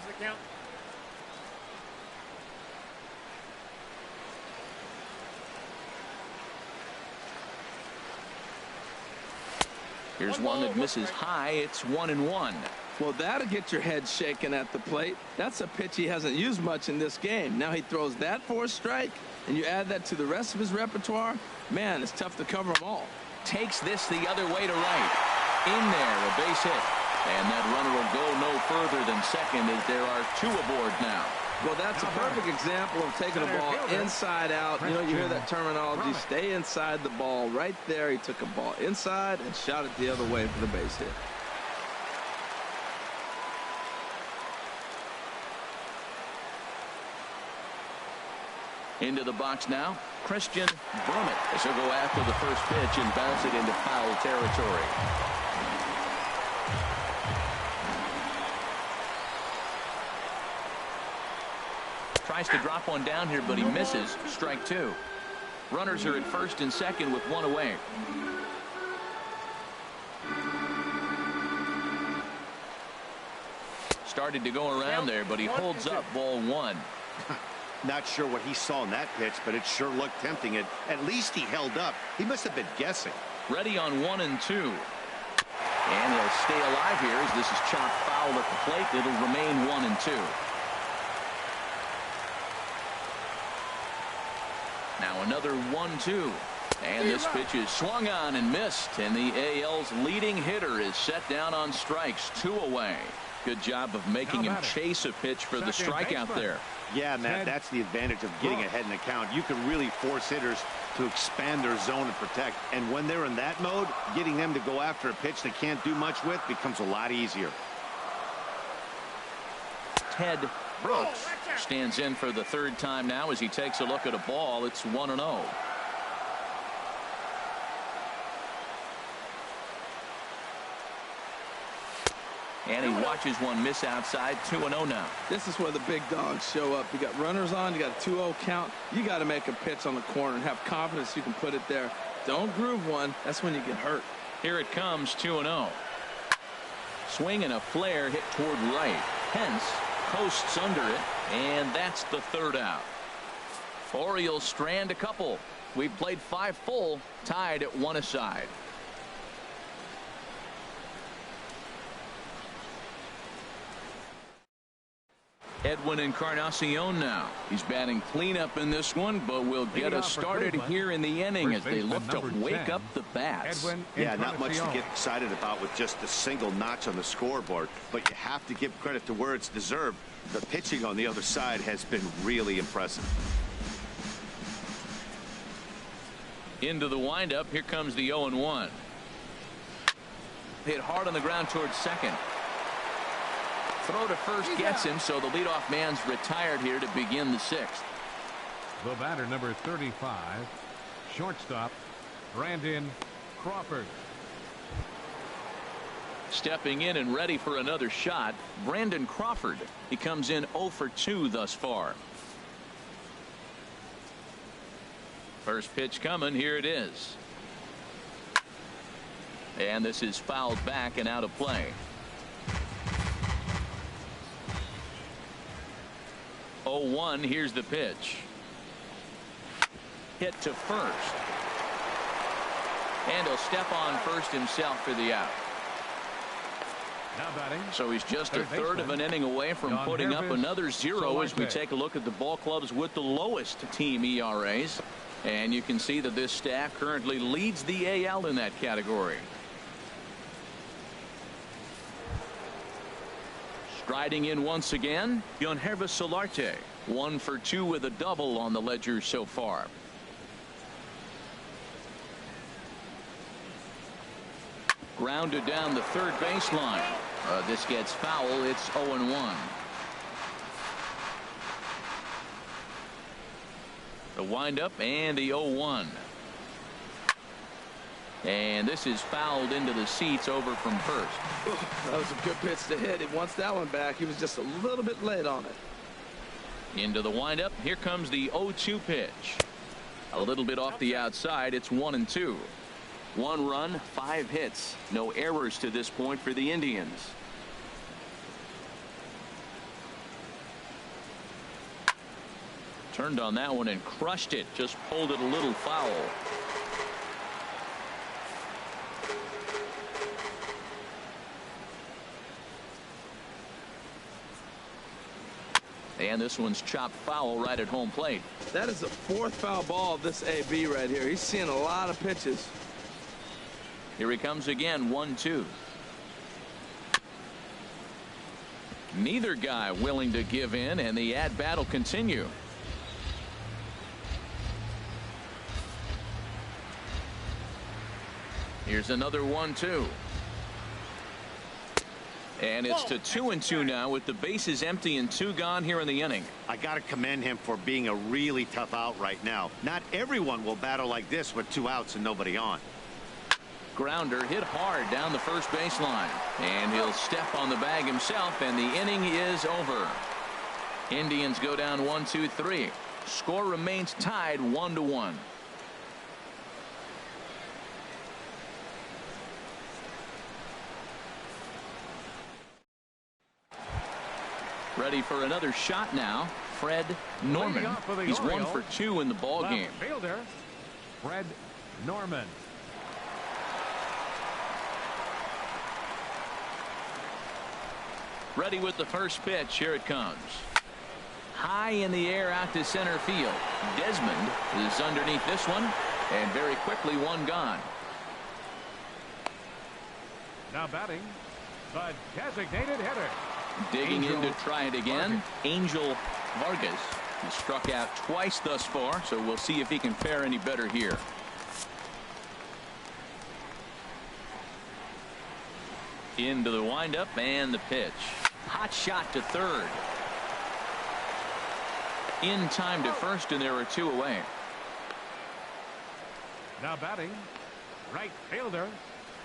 Here's one that misses high. It's 1-1. Well, that'll get your head shaken at the plate. That's a pitch he hasn't used much in this game. Now he throws that for a strike, and you add that to the rest of his repertoire. Man, it's tough to cover them all. Takes this the other way to right. In there, a base hit. And that runner will go no further than second as there are 2 aboard now. Well, that's a perfect example of taking a ball inside out. You know, you hear that terminology, stay inside the ball. Right there, he took a ball inside and shot it the other way for the base hit. Into the box now, Christian Brummett. As he'll go after the first pitch and bounce it into foul territory. Tries to drop one down here, but he misses. Strike 2. Runners are at first and second with 1 away. Started to go around there, but he holds up. Ball 1. Not sure what he saw in that pitch, but it sure looked tempting. At least he held up. He must have been guessing. Ready on 1 and 2. And he'll stay alive here as this is chopped foul at the plate. It'll remain 1 and 2. Now another 1-2. And this pitch is swung on and missed. And the AL's leading hitter is set down on strikes. 2 away. Good job of making him chase a pitch for the strikeout there. Yeah, Matt, that's the advantage of getting ahead in the count. You can really force hitters to expand their zone and protect. And when they're in that mode, getting them to go after a pitch they can't do much with becomes a lot easier. Ted Brooks stands in for the 3rd time now as he takes a look at a ball. It's 1-0. And he watches one miss outside. 2-0 now. This is where the big dogs show up. You got runners on. You got a 2-0 count. You got to make a pitch on the corner and have confidence you can put it there. Don't groove one. That's when you get hurt. Here it comes. 2-0. Swing and a flare hit toward right. Hence coasts under it, and that's the 3rd out. Orioles strand a couple. We've played 5 full, tied at 1 aside. Edwin Encarnacion now. He's batting cleanup in this one, but will get us started here in the inning as they look to wake up the bats. Yeah, not much to get excited about with just a single notch on the scoreboard, but you have to give credit to where it's deserved. The pitching on the other side has been really impressive. Into the windup. Here comes the 0-1. Hit hard on the ground towards second. Throw to first gets him, so the leadoff man's retired here to begin the 6th. The batter, number 35, shortstop, Brandon Crawford. Stepping in and ready for another shot, Brandon Crawford. He comes in 0 for 2 thus far. First pitch coming. Here it is. And this is fouled back and out of play. 0-1. Here's the pitch. Hit to first. And he'll step on first himself for the out. Now batting. So he's just a 3rd of an inning away from putting up another 0 as we take a look at the ball clubs with the lowest team ERAs. And you can see that this staff currently leads the AL in that category. Striding in once again, Yonhervis Solarte. 1 for 2 with a double on the ledger so far. Grounded down the 3rd baseline. This gets foul. It's 0-1. The windup and the 0-1. And this is fouled into the seats over from first. That was a good pitch to hit. He wants that one back. He was just a little bit late on it. Into the windup. Here comes the 0-2 pitch. A little bit off the outside. It's 1-2. 1 run, 5 hits. No errors to this point for the Indians. Turned on that one and crushed it. Just pulled it a little foul. And this one's chopped foul right at home plate. That is the 4th foul ball of this AB right here. He's seeing a lot of pitches. Here he comes again, 1-2. Neither guy willing to give in, and the at-bat will continue. Here's another 1-2. And it's to 2-2 now with the bases empty and 2 gone here in the inning. I got to commend him for being a really tough out right now. Not everyone will battle like this with 2 outs and nobody on. Grounder hit hard down the first baseline, and he'll step on the bag himself, and the inning is over. Indians go down 1-2-3. Score remains tied 1-1. Ready for another shot now, Fred Norman. He's 1 for 2 in the ball game. Fielder, Fred Norman. Ready with the first pitch. Here it comes. High in the air out to center field. Desmond is underneath this one, and very quickly 1 gone. Now batting, the designated hitter. Digging in to try it again, Angel Vargas. He struck out twice thus far, so we'll see if he can fare any better here. Into the windup and the pitch. Hot shot to third. In time to first, and there are 2 away. Now batting, right fielder,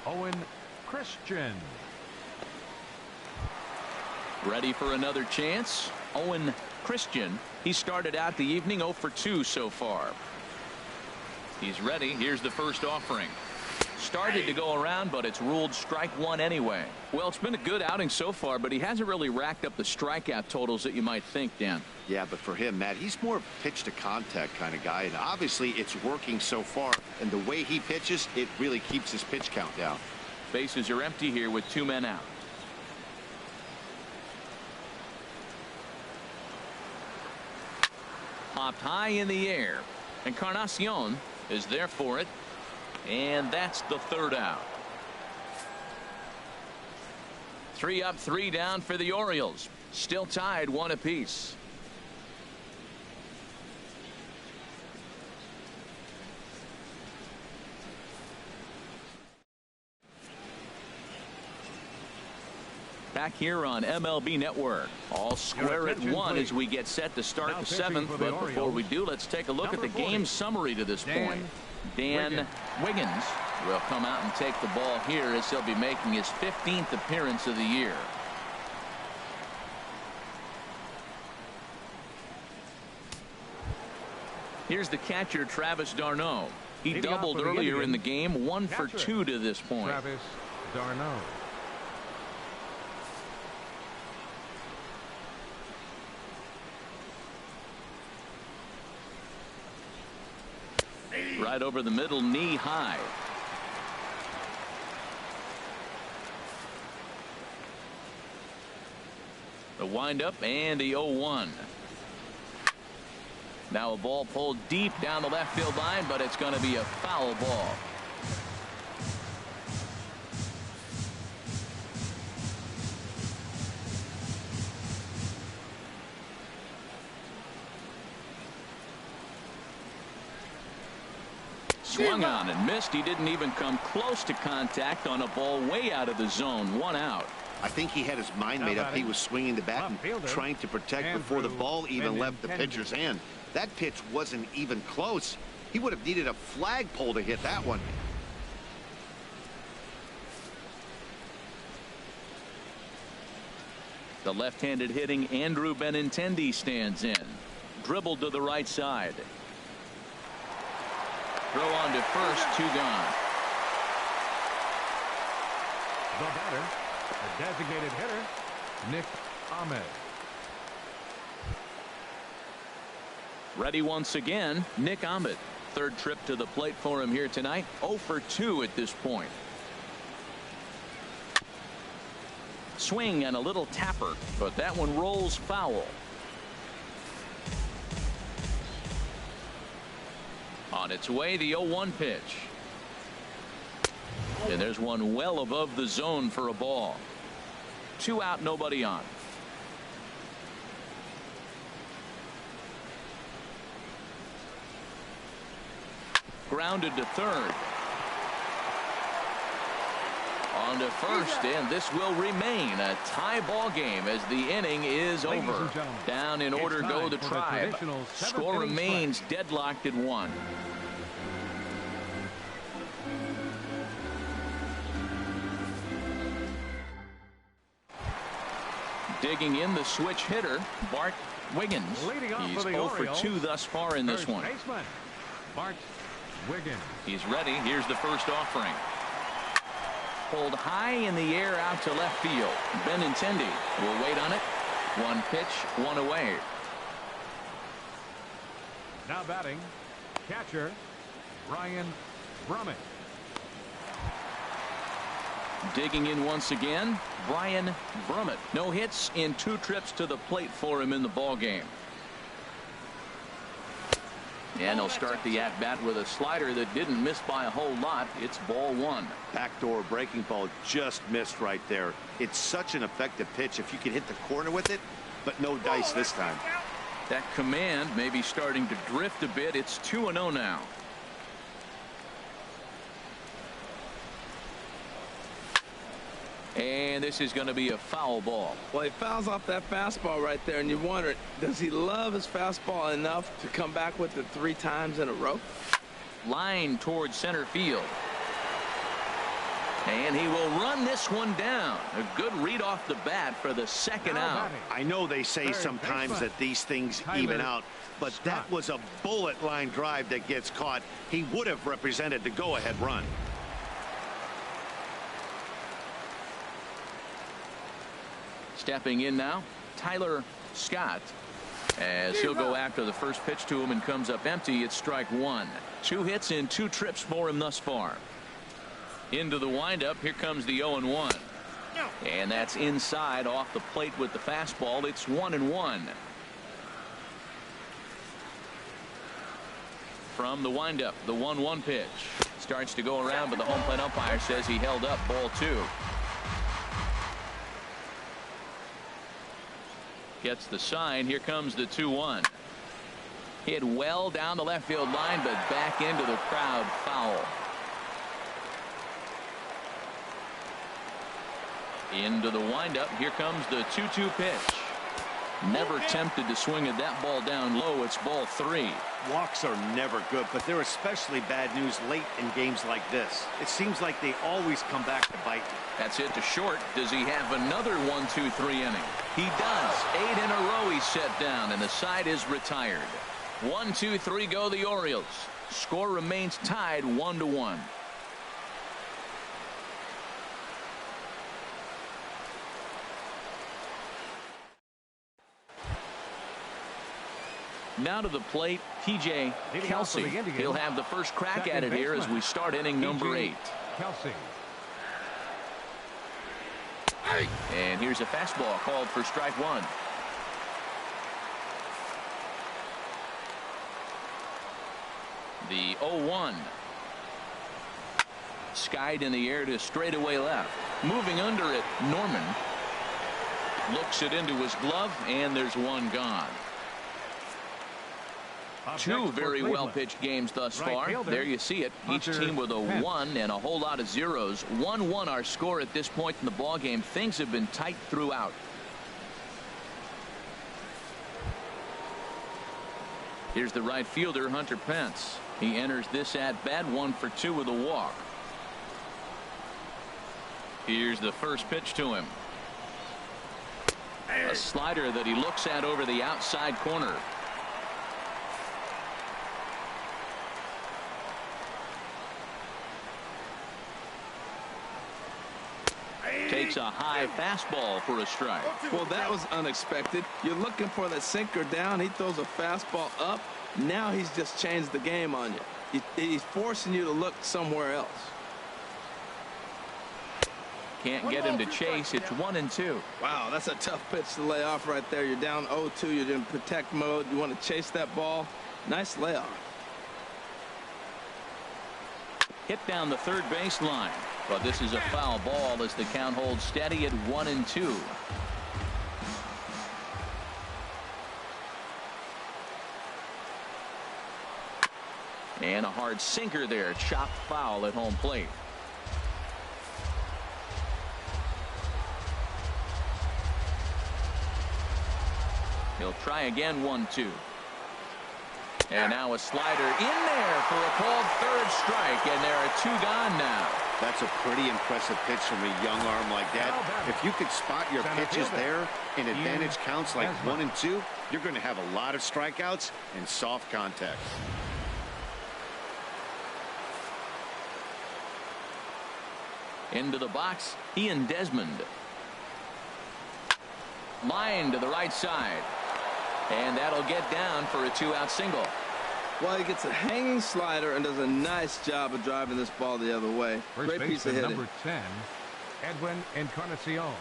Owen Christian. Ready for another chance. Owen Christian. He started out the evening 0 for 2 so far. He's ready. Here's the first offering. Started to go around, but it's ruled strike 1 anyway. Well, it's been a good outing so far, but he hasn't really racked up the strikeout totals that you might think, Dan. Yeah, but for him, Matt, he's more of a pitch to contact kind of guy, and obviously it's working so far, and the way he pitches, it really keeps his pitch count down. Bases are empty here with 2 men out. Popped high in the air. Encarnacion is there for it. And that's the 3rd out. 3 up, 3 down for the Orioles. Still tied 1 apiece. Back here on MLB Network. All square at 1 as we get set to start the 7th. But before we do, let's take a look at the game summary to this point. Dan Wiggins will come out and take the ball here as he'll be making his 15th appearance of the year. Here's the catcher, Travis d'Arnaud. He doubled earlier in the game, 1 for 2 to this point. Travis d'Arnaud. Right over the middle, knee high. The windup and the 0-1. Now a ball pulled deep down the left field line, but it's going to be a foul ball. Swung on and missed. He didn't even come close to contact on a ball way out of the zone. 1 out. I think he had his mind made up. He was swinging the bat and trying to protect before the ball even left the pitcher's hand. That pitch wasn't even close. He would have needed a flagpole to hit that one. The left-handed hitting Andrew Benintendi stands in. Dribbled to the right side. Throw on to first, 2 gone. The batter, the designated hitter, Nick Ahmed. Ready once again, Nick Ahmed. 3rd trip to the plate for him here tonight. 0 for 2 at this point. Swing and a little tapper, but that one rolls foul. On its way, the 0-1 pitch. And there's one well above the zone for a ball. 2 out, nobody on. Grounded to third. On to first, and this will remain a tie ball game as the inning is over. Down in order go the Tribe. Score remains deadlocked at 1. Digging in the switch hitter, Bart Wiggins. He's 0 for 2 thus far in this one. Bart Wiggins. He's ready. Here's the first offering. Pulled high in the air out to left field. Benintendi will wait on it. 1 pitch, 1 away. Now batting, catcher Ryan Brummett. Digging in once again, Brian Brummett. No hits in 2 trips to the plate for him in the ball game. And he'll start the at-bat with a slider that didn't miss by a whole lot. It's ball 1. Backdoor breaking ball just missed right there. It's such an effective pitch if you can hit the corner with it, but no dice this time. That command may be starting to drift a bit. It's 2-0 now. And this is going to be a foul ball. Well, he fouls off that fastball right there, and you wonder, does he love his fastball enough to come back with it 3 times in a row? Line towards center field. And he will run this one down. A good read off the bat for the second out. I know they say sometimes that these things even out, but that was a bullet line drive that gets caught. He would have represented the go-ahead run. Stepping in now, Tyler Scott, as he'll go after the first pitch to him and comes up empty. It's strike 1. 2 hits in 2 trips for him thus far. Into the windup. Here comes the 0-1. And that's inside off the plate with the fastball. It's 1-1. From the windup, the 1-1 pitch. Starts to go around, but the home plate umpire says he held up. Ball 2. Gets the sign. Here comes the 2-1. Hit well down the left field line, but back into the crowd. Foul. Into the windup. Here comes the 2-2 pitch. Never tempted to swing at that ball down low. It's ball 3. Walks are never good, but they're especially bad news late in games like this. It seems like they always come back to bite. That's hit to short. Does he have another 1-2-3 inning? He does. 8 in a row he's set down, and the side is retired. 1-2-3 go the Orioles. Score remains tied 1-1. Now to the plate, TJ Kelsey. He'll have the first crack at it here as we start inning number 8. Kelsey. And here's a fastball called for strike 1. The 0-1. Skied in the air to straightaway left. Moving under it, Norman looks it into his glove, and there's one gone. 2 very well pitched games thus far. There you see it. Each team with a 1 and a whole lot of zeros. 1-1 our score at this point in the ball game. Things have been tight throughout. Here's the right fielder, Hunter Pence. He enters this at bat 1 for 2 with a walk. Here's the first pitch to him. A slider that he looks at over the outside corner. Takes a high fastball for a strike. Well, that was unexpected. You're looking for the sinker down. He throws a fastball up. Now he's just changed the game on you. He's forcing you to look somewhere else. Can't get him to chase. It's 1-2. Wow, that's a tough pitch to lay off right there. You're down 0-2. You're in protect mode. You want to chase that ball. Nice layoff. Hit down the third baseline. But this is a foul ball as the count holds steady at 1-2. And a hard sinker there. Chopped foul at home plate. He'll try again. 1-2. And now a slider in there for a called third strike, and there are 2 gone now. That's a pretty impressive pitch from a young arm like that. If you could spot your pitches there and advantage counts like 1 and 2, you're going to have a lot of strikeouts and soft contact. Into the box, Ian Desmond. Line to the right side. And that'll get down for a 2-out single. Well, he gets a hanging slider and does a nice job of driving this ball the other way. Great piece of hitting. Number 10, Edwin Encarnacion.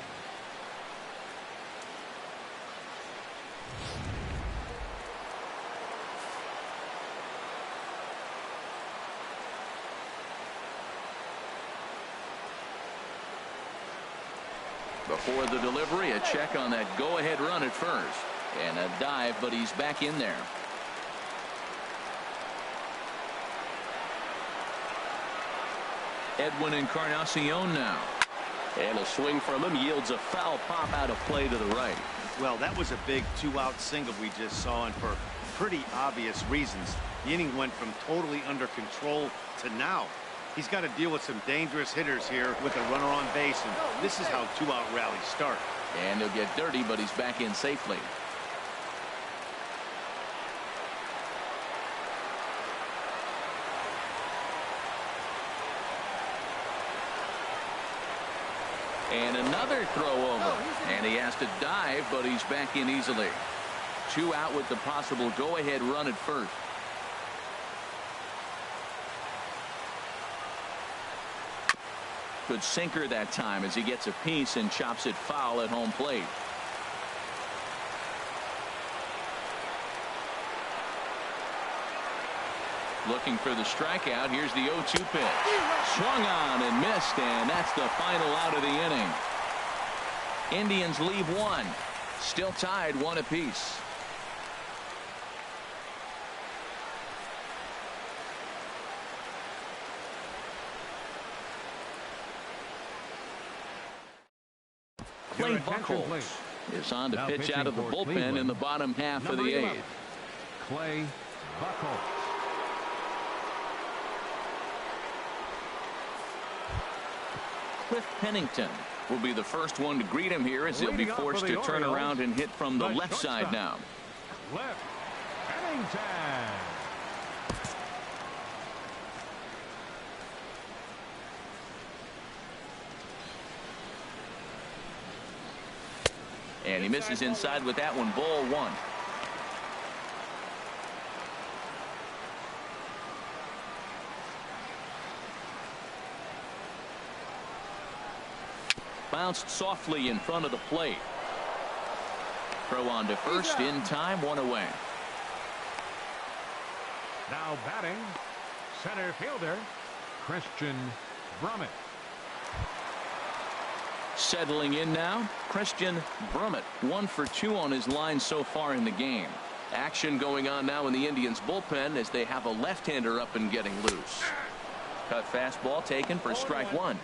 Before the delivery, a check on that go-ahead run at first. And a dive, but he's back in there. Edwin Encarnacion now. And a swing from him yields a foul pop out of play to the right. Well, that was a big 2-out single we just saw, and for pretty obvious reasons. The inning went from totally under control to now. He's got to deal with some dangerous hitters here with a runner on base, and this is how 2-out rallies start. And he'll get dirty, but he's back in safely. And another throw over. And he has to dive, but he's back in easily. 2 out with the possible go-ahead run at first. Good sinker that time as he gets a piece and chops it foul at home plate. Looking for the strikeout. Here's the 0-2 pitch. Swung on and missed, and that's the final out of the inning. Indians leave 1. Still tied 1 apiece. Clay Buchholz is on to pitch out of the bullpen in the bottom half of the 8th. Clay Buchholz. Cliff Pennington will be the first one to greet him here as he'll be forced to turn around and hit from the left side now. Cliff Pennington. And he misses inside with that one. Ball 1. Bounced softly in front of the plate. Throw on to first in time. 1 away. Now batting, center fielder Christian Brummett. Settling in now, Christian Brummett. 1 for 2 on his line so far in the game. Action going on now in the Indians bullpen as they have a left-hander up and getting loose. Cut fastball taken for strike 1.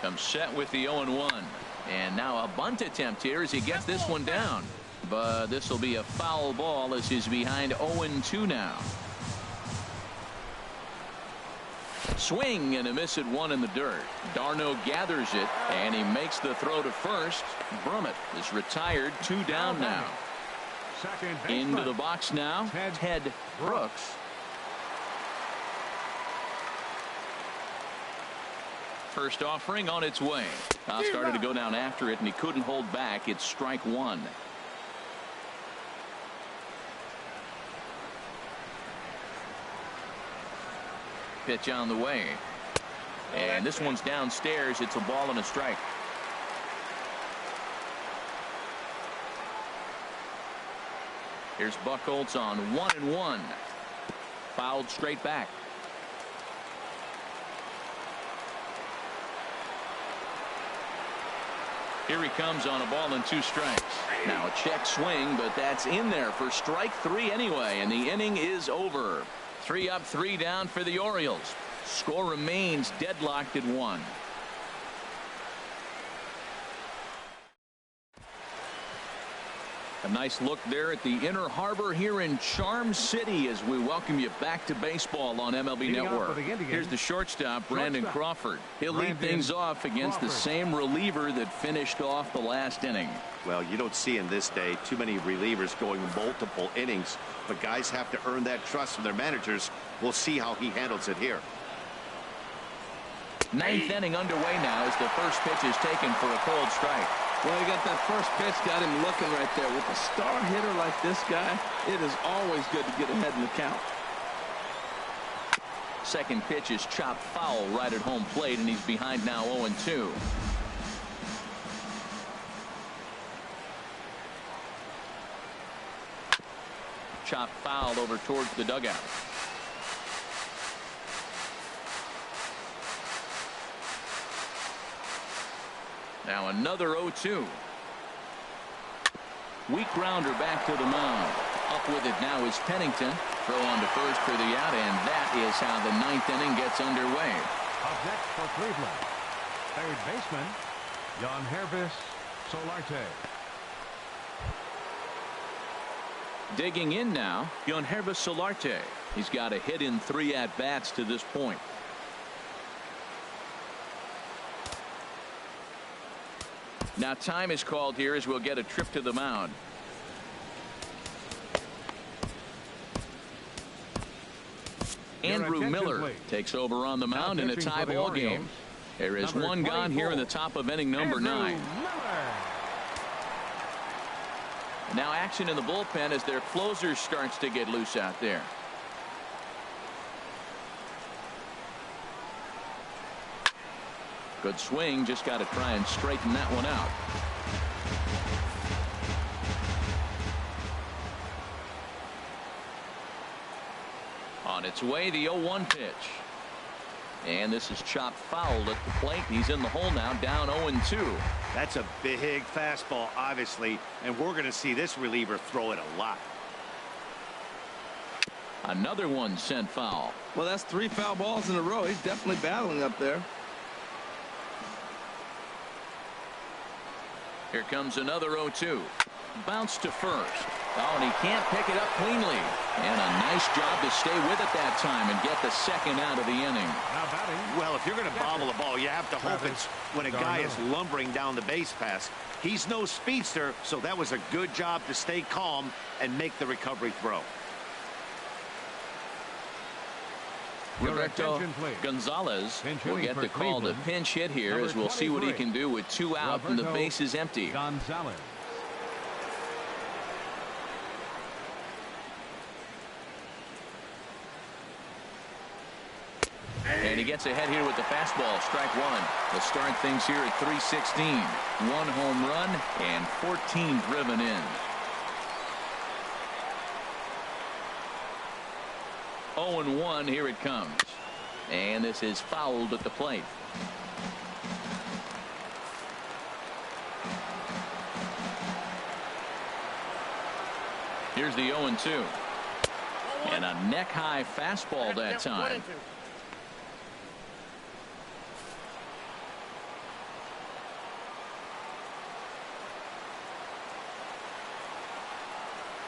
Comes set with the 0-1. And now a bunt attempt here as he gets this one down. But this will be a foul ball as he's behind 0-2 now. Swing and a miss at 1 in the dirt. Darno gathers it and he makes the throw to first. Brummett is retired. 2 down now. Into the box now, Ted Brooks. First offering on its way. Started to go down after it and he couldn't hold back. It's strike 1. Pitch on the way. And this one's downstairs. It's a ball and a strike. Here's Buchholz on 1-1. Fouled straight back. Here he comes on a ball and 2 strikes. Now a check swing, but that's in there for strike 3 anyway, and the inning is over. 3 up, 3 down for the Orioles. Score remains deadlocked at 1. A nice look there at the Inner Harbor here in Charm City as we welcome you back to baseball on MLB Network. Here's the shortstop, Brandon Crawford. He'll lead things off against the same reliever that finished off the last inning. Well, you don't see in this day too many relievers going multiple innings, but guys have to earn that trust from their managers. We'll see how he handles it here. 9th inning underway now as the first pitch is taken for a cold strike. Well, he got that first pitch, got him looking right there. With a star hitter like this guy, it is always good to get ahead in the count. Second pitch is chopped foul right at home plate, and he's behind now 0-2. Chopped foul over towards the dugout. Now another 0-2. Weak grounder back to the mound. Up with it now is Pennington. Throw on to first for the out, and that is how the 9th inning gets underway. Up next for Cleveland, third baseman, Yangervis Solarte. Digging in now, Yangervis Solarte. He's got a hit in 3 at-bats to this point. Now time is called here as we'll get a trip to the mound. Andrew Miller takes over on the mound in a tie ball game. There is one gone here in the top of inning number 9. Now action in the bullpen as their closer starts to get loose out there. Good swing, just got to try and straighten that one out. On its way, the 0-1 pitch. And this is chopped foul at the plate. He's in the hole now, down 0-2. That's a big fastball, obviously, and we're going to see this reliever throw it a lot. Another one sent foul. Well, that's 3 foul balls in a row. He's definitely battling up there. Here comes another 0-2. Bounce to first. Oh, and he can't pick it up cleanly. And a nice job to stay with it that time and get the second out of the inning. Well, if you're going to bobble the ball, you have to hope it's when a guy is lumbering down the base pass. He's no speedster, so that was a good job to stay calm and make the recovery throw. Roberto Gonzalez will get the call to pinch hit here as we'll see what he can do with 2 out and the base is empty. Gonzalez. And he gets ahead here with the fastball. Strike 1. We'll start things here at 316. 1 home run and 14 driven in. 0-1, here it comes. And this is fouled at the plate. Here's the 0-2. And a neck-high fastball that time.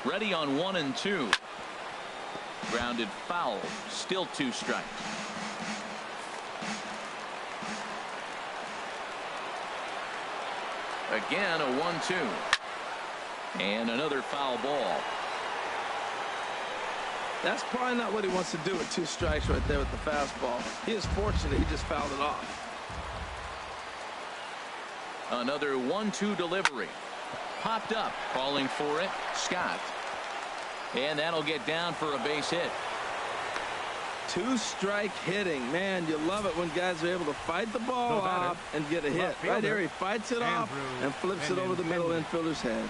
Ready on 1-2. Grounded foul. Still 2 strikes. Again a 1-2. And another foul ball. That's probably not what he wants to do with 2 strikes right there with the fastball. He is fortunate he just fouled it off. Another 1-2 delivery. Popped up. Calling for it. Scott. And that'll get down for a base hit. 2-strike hitting. Man, you love it when guys are able to fight the ball off and get a hit. Right here, he fights it off and flips it over the middle infielder's head.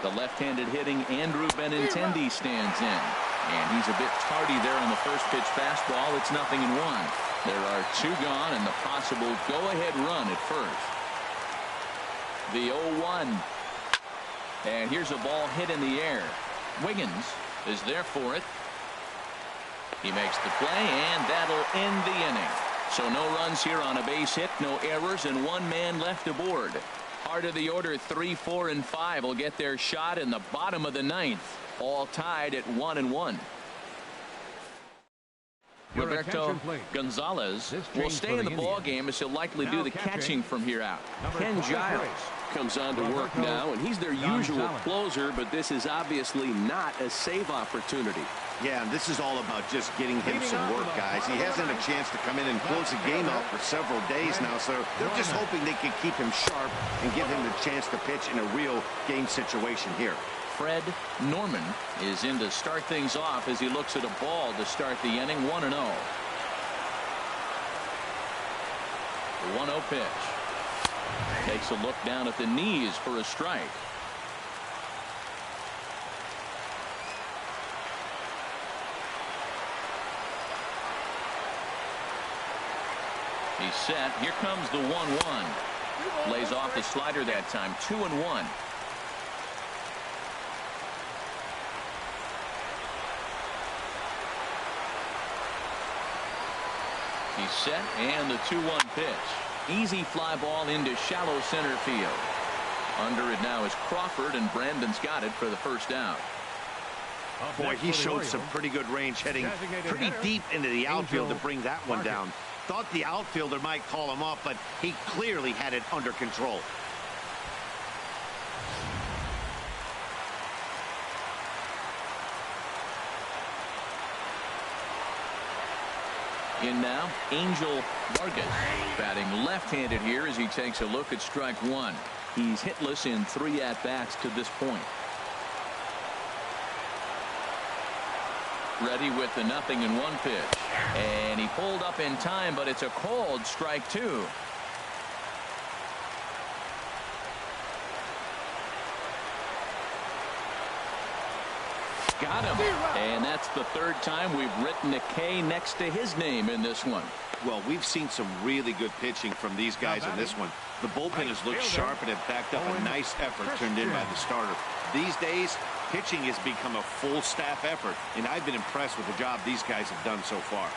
The left-handed hitting Andrew Benintendi stands in. And he's a bit tardy there on the first pitch fastball. It's 0-1. There are 2 gone and the possible go-ahead run at first. The 0-1. And here's a ball hit in the air. Wiggins is there for it. He makes the play, and that'll end the inning. So no runs here on a base hit, no errors, and 1 man left aboard. Heart of the order, 3, 4, and 5 will get their shot in the bottom of the 9th. All tied at 1-1. Roberto Gonzalez will stay in the ball game as he'll likely do the catching from here out. Ken Giles comes on to work now, and he's their usual closer, but this is obviously not a save opportunity. Yeah, and this is all about just getting him some work, guys. He hasn't a chance to come in and close the game out for several days now, so they're just hoping they can keep him sharp and give him the chance to pitch in a real game situation here. Fred Norman is in to start things off as he looks at a ball to start the inning. 1-0. The 1-0 pitch. Takes a look down at the knees for a strike. He's set. Here comes the 1-1. Lays off the slider that time. 2-1. He's set, and the 2-1 pitch. Easy fly ball into shallow center field. Under it now is Crawford, and Brandon's got it for the first out. Boy, he showed some pretty good range heading pretty deep into the outfield to bring that one down. Thought the outfielder might call him off, but he clearly had it under control. In now, Angel Vargas, batting left-handed here as he takes a look at strike 1. He's hitless in 3 at-bats to this point. Ready with the 0-1 pitch. And he pulled up in time, but it's a called strike 2. Got him. And that's the 3rd time we've written a K next to his name in this one. Well, we've seen some really good pitching from these guys in this one. The bullpen has looked sharp and have backed up a nice effort turned in by the starter. These days, pitching has become a full staff effort, and I've been impressed with the job these guys have done so far.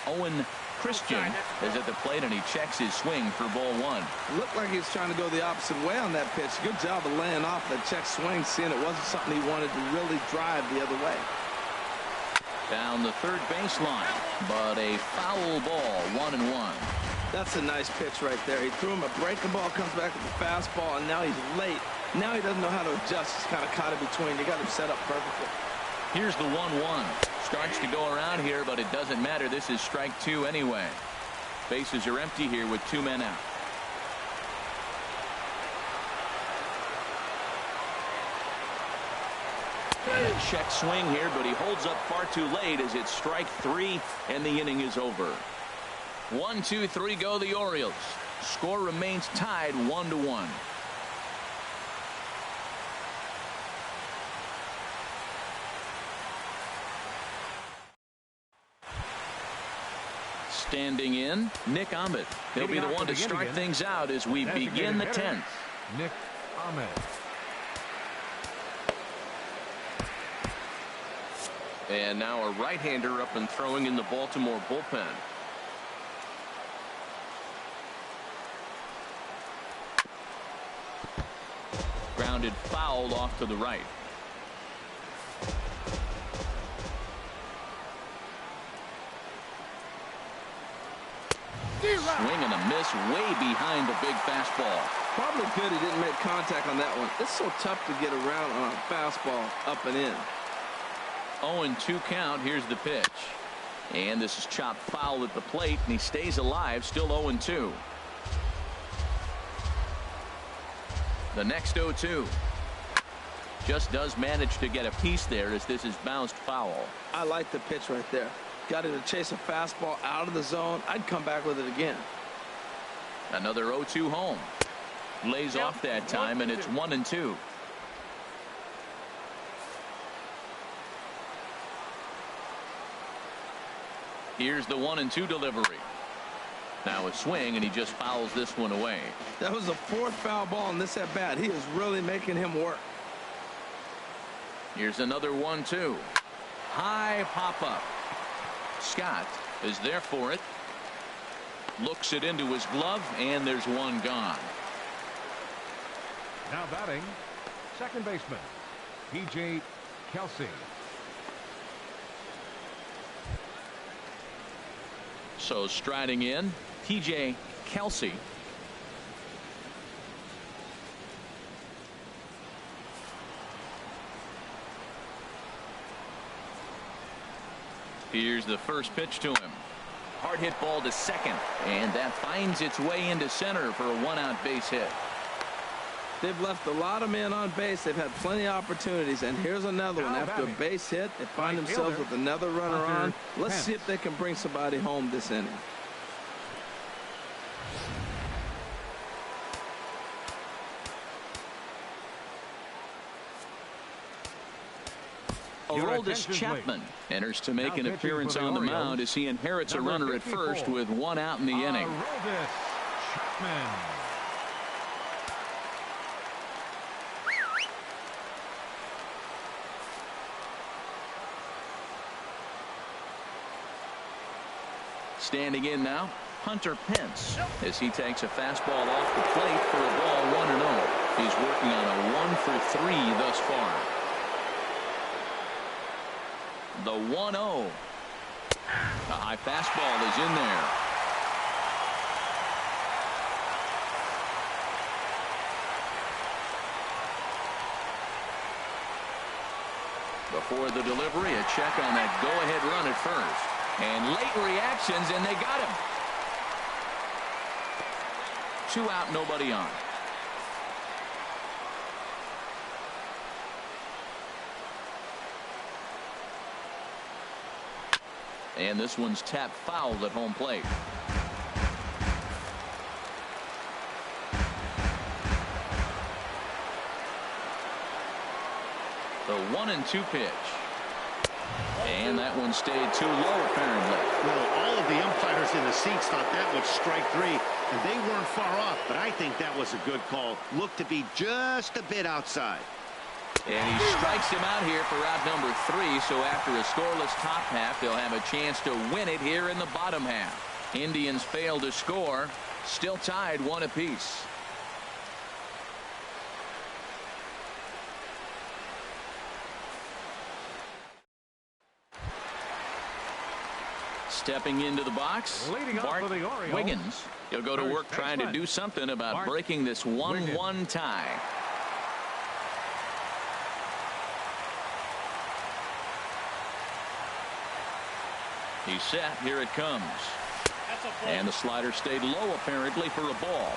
Owen Christian is at the plate, and he checks his swing for ball 1. Looked like he was trying to go the opposite way on that pitch. Good job of laying off that check swing, seeing it wasn't something he wanted to really drive the other way. Down the 3rd baseline, but a foul ball. 1-1. That's a nice pitch right there. He threw him a breaking ball, comes back with the fastball, and now he's late. Now he doesn't know how to adjust. He's kind of caught in between. You got him set up perfectly. Here's the 1-1. Starts to go around here, but it doesn't matter. This is strike 2 anyway. Bases are empty here with 2 men out. And a check swing here, but he holds up far too late as it's strike 3, and the inning is over. 1, 2, 3 go the Orioles. Score remains tied 1-1. Standing in, Nick Ahmed. He'll be the one to start things out as we begin the 10th. Nick Ahmed. And now a right-hander up and throwing in the Baltimore bullpen. Grounded foul off to the right. Swing and a miss way behind the big fastball. Probably good he didn't make contact on that one. It's so tough to get around on a fastball up and in. 0-2 count. Here's the pitch. And this is chopped foul at the plate, and he stays alive, still 0-2. The next 0-2. Just does manage to get a piece there as this is bounced foul. I like the pitch right there. Got him to chase a fastball out of the zone. I'd come back with it again. Another 0-2 home. Lays off that time, and it's 1-2. Here's the 1-2 delivery. Now a swing, and he just fouls this one away. That was the 4th foul ball in this at bat. He is really making him work. Here's another 1-2. High pop up. Scott is there for it. Looks it into his glove, and there's one gone. Now batting, second baseman, P.J. Kelsey. So striding in, P.J. Kelsey. Here's the first pitch to him. Hard hit ball to second, and that finds its way into center for a 1-out base hit. They've left a lot of men on base. They've had plenty of opportunities, and here's another one. After a base hit, they find themselves with another runner on. Let's see if they can bring somebody home this inning. Aroldis Chapman enters to make an appearance on the mound as he inherits a runner at first with 1 out in the inning. Aroldis Chapman. Standing in now, Hunter Pence, as he takes a fastball off the plate for a ball 1-0. He's working on a 1-for-3 thus far. The 1-0. A high fastball is in there. Before the delivery, a check on that go-ahead run at first. And late reactions, and they got him. 2 out, nobody on. And this one's tapped foul at home plate. The 1-2 pitch. And that one stayed too low, apparently. Well, all of the umpires in the seats thought that was strike 3, and they weren't far off, but I think that was a good call. Looked to be just a bit outside. And he strikes him out here for out number 3, so after a scoreless top half, they'll have a chance to win it here in the bottom half. Indians fail to score, still tied 1 apiece. Stepping into the box, Bart Wiggins. He'll go to work trying to do something about breaking this 1-1 tie. He's set. Here it comes. And the slider stayed low, apparently, for a ball.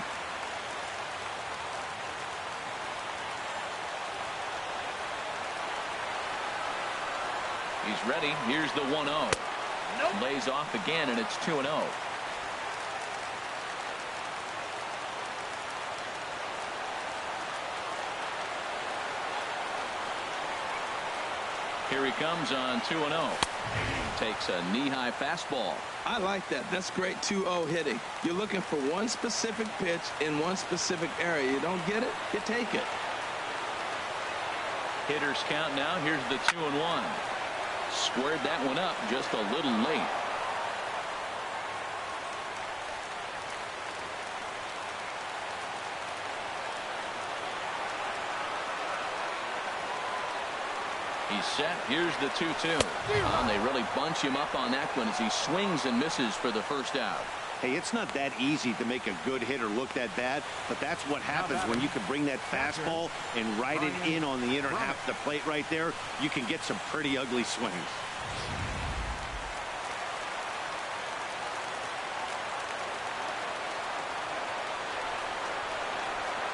He's ready. Here's the 1-0. Lays off again, and it's 2-0. Here he comes on 2-0. Takes a knee-high fastball. I like that. That's great 2-0 hitting. You're looking for one specific pitch in one specific area. You don't get it, you take it. Hitters count now. Here's the 2-1. Squared that one up just a little late. He's set. Here's the 2-2. And they really bunch him up on that one as he swings and misses for the first out. Hey, it's not that easy to make a good hitter look that bad, but that's what happens when you can bring that fastball and ride it in on the inner half of the plate right there. You can get some pretty ugly swings.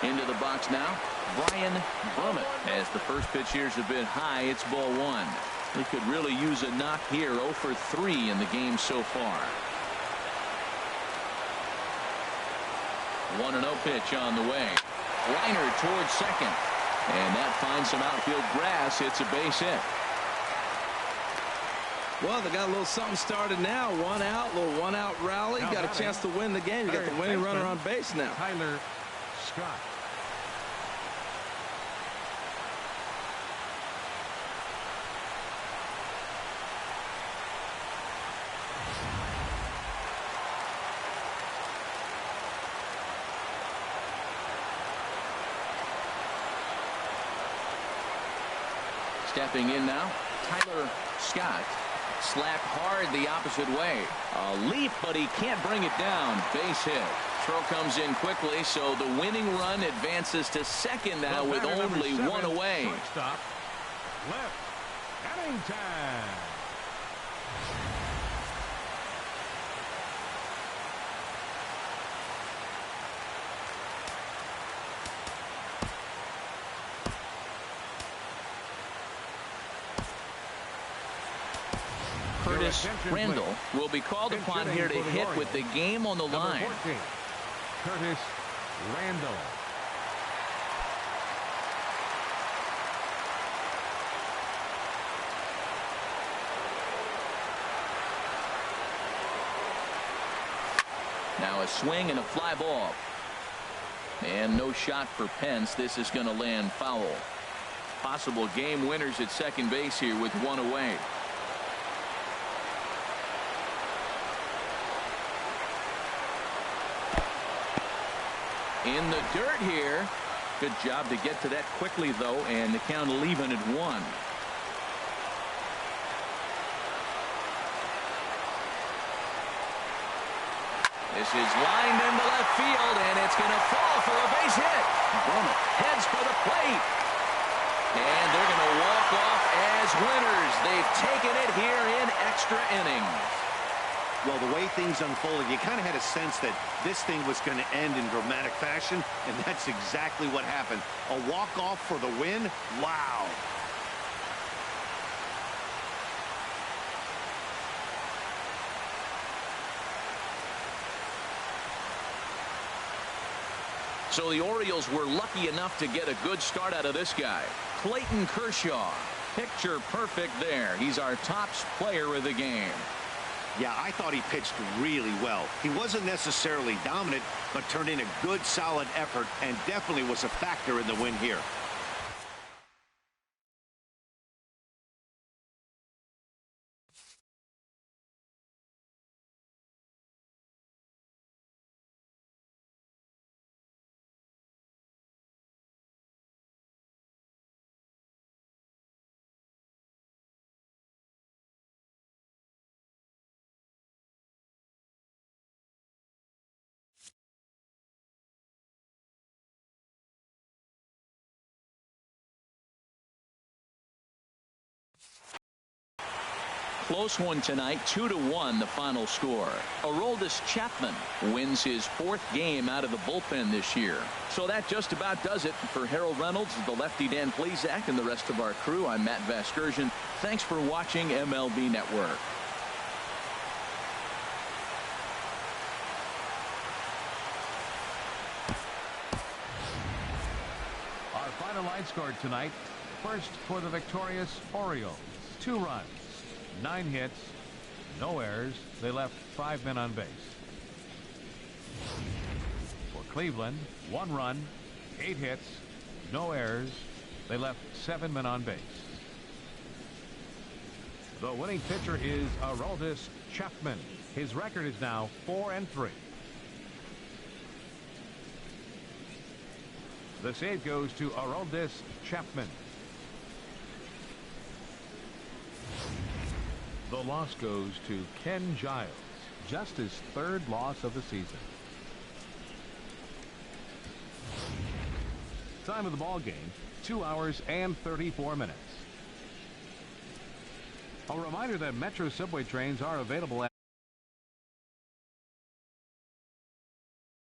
Into the box now, Brian Brummett. As the first pitch here's a bit high, it's ball 1. He could really use a knock here. 0 for 3 in the game so far. 1-0 pitch on the way. Liner towards second. And that finds some outfield grass. It's a base hit. Well, they got a little something started now. One out, little one-out rally. Got a chance to win the game. You got the winning runner on base now. Tyler Scott. Stepping in now, Tyler Scott. Slapped hard the opposite way. A leap, but he can't bring it down. Base hit. Throw comes in quickly, so the winning run advances to second now with only one away. Shortstop, left, batting time. Curtis Randall will be called upon here to hit with the game on the line. 14, Curtis Randall. Now a swing and a fly ball. And no shot for Pence. This is going to land foul. Possible game winners at second base here with one away. In the dirt here. Good job to get to that quickly, though, and the count even at 1. This is lined into left field, and it's going to fall for a base hit. Brummer heads for the plate. And they're going to walk off as winners. They've taken it here in extra innings. Well, the way things unfolded, you kind of had a sense that this thing was going to end in dramatic fashion, and that's exactly what happened. A walk-off for the win? Wow. So the Orioles were lucky enough to get a good start out of this guy. Clayton Kershaw. Picture perfect there. He's our top player of the game. Yeah, I thought he pitched really well. He wasn't necessarily dominant, but turned in a good, solid effort and definitely was a factor in the win here. Close one tonight, 2-1 the final score. Aroldis Chapman wins his 4th game out of the bullpen this year. So that just about does it for Harold Reynolds, the lefty Dan Plesac, and the rest of our crew. I'm Matt Vasgersian. Thanks for watching MLB Network. Our final line score tonight. First for the victorious Orioles. 2 runs. 9 hits, no errors. They left 5 men on base. For Cleveland, 1 run, 8 hits, no errors. They left 7 men on base. The winning pitcher is Aroldis Chapman. His record is now 4-3. The save goes to Aroldis Chapman. The loss goes to Ken Giles, just his 3rd loss of the season. Time of the ball game, 2 hours and 34 minutes. A reminder that Metro subway trains are available at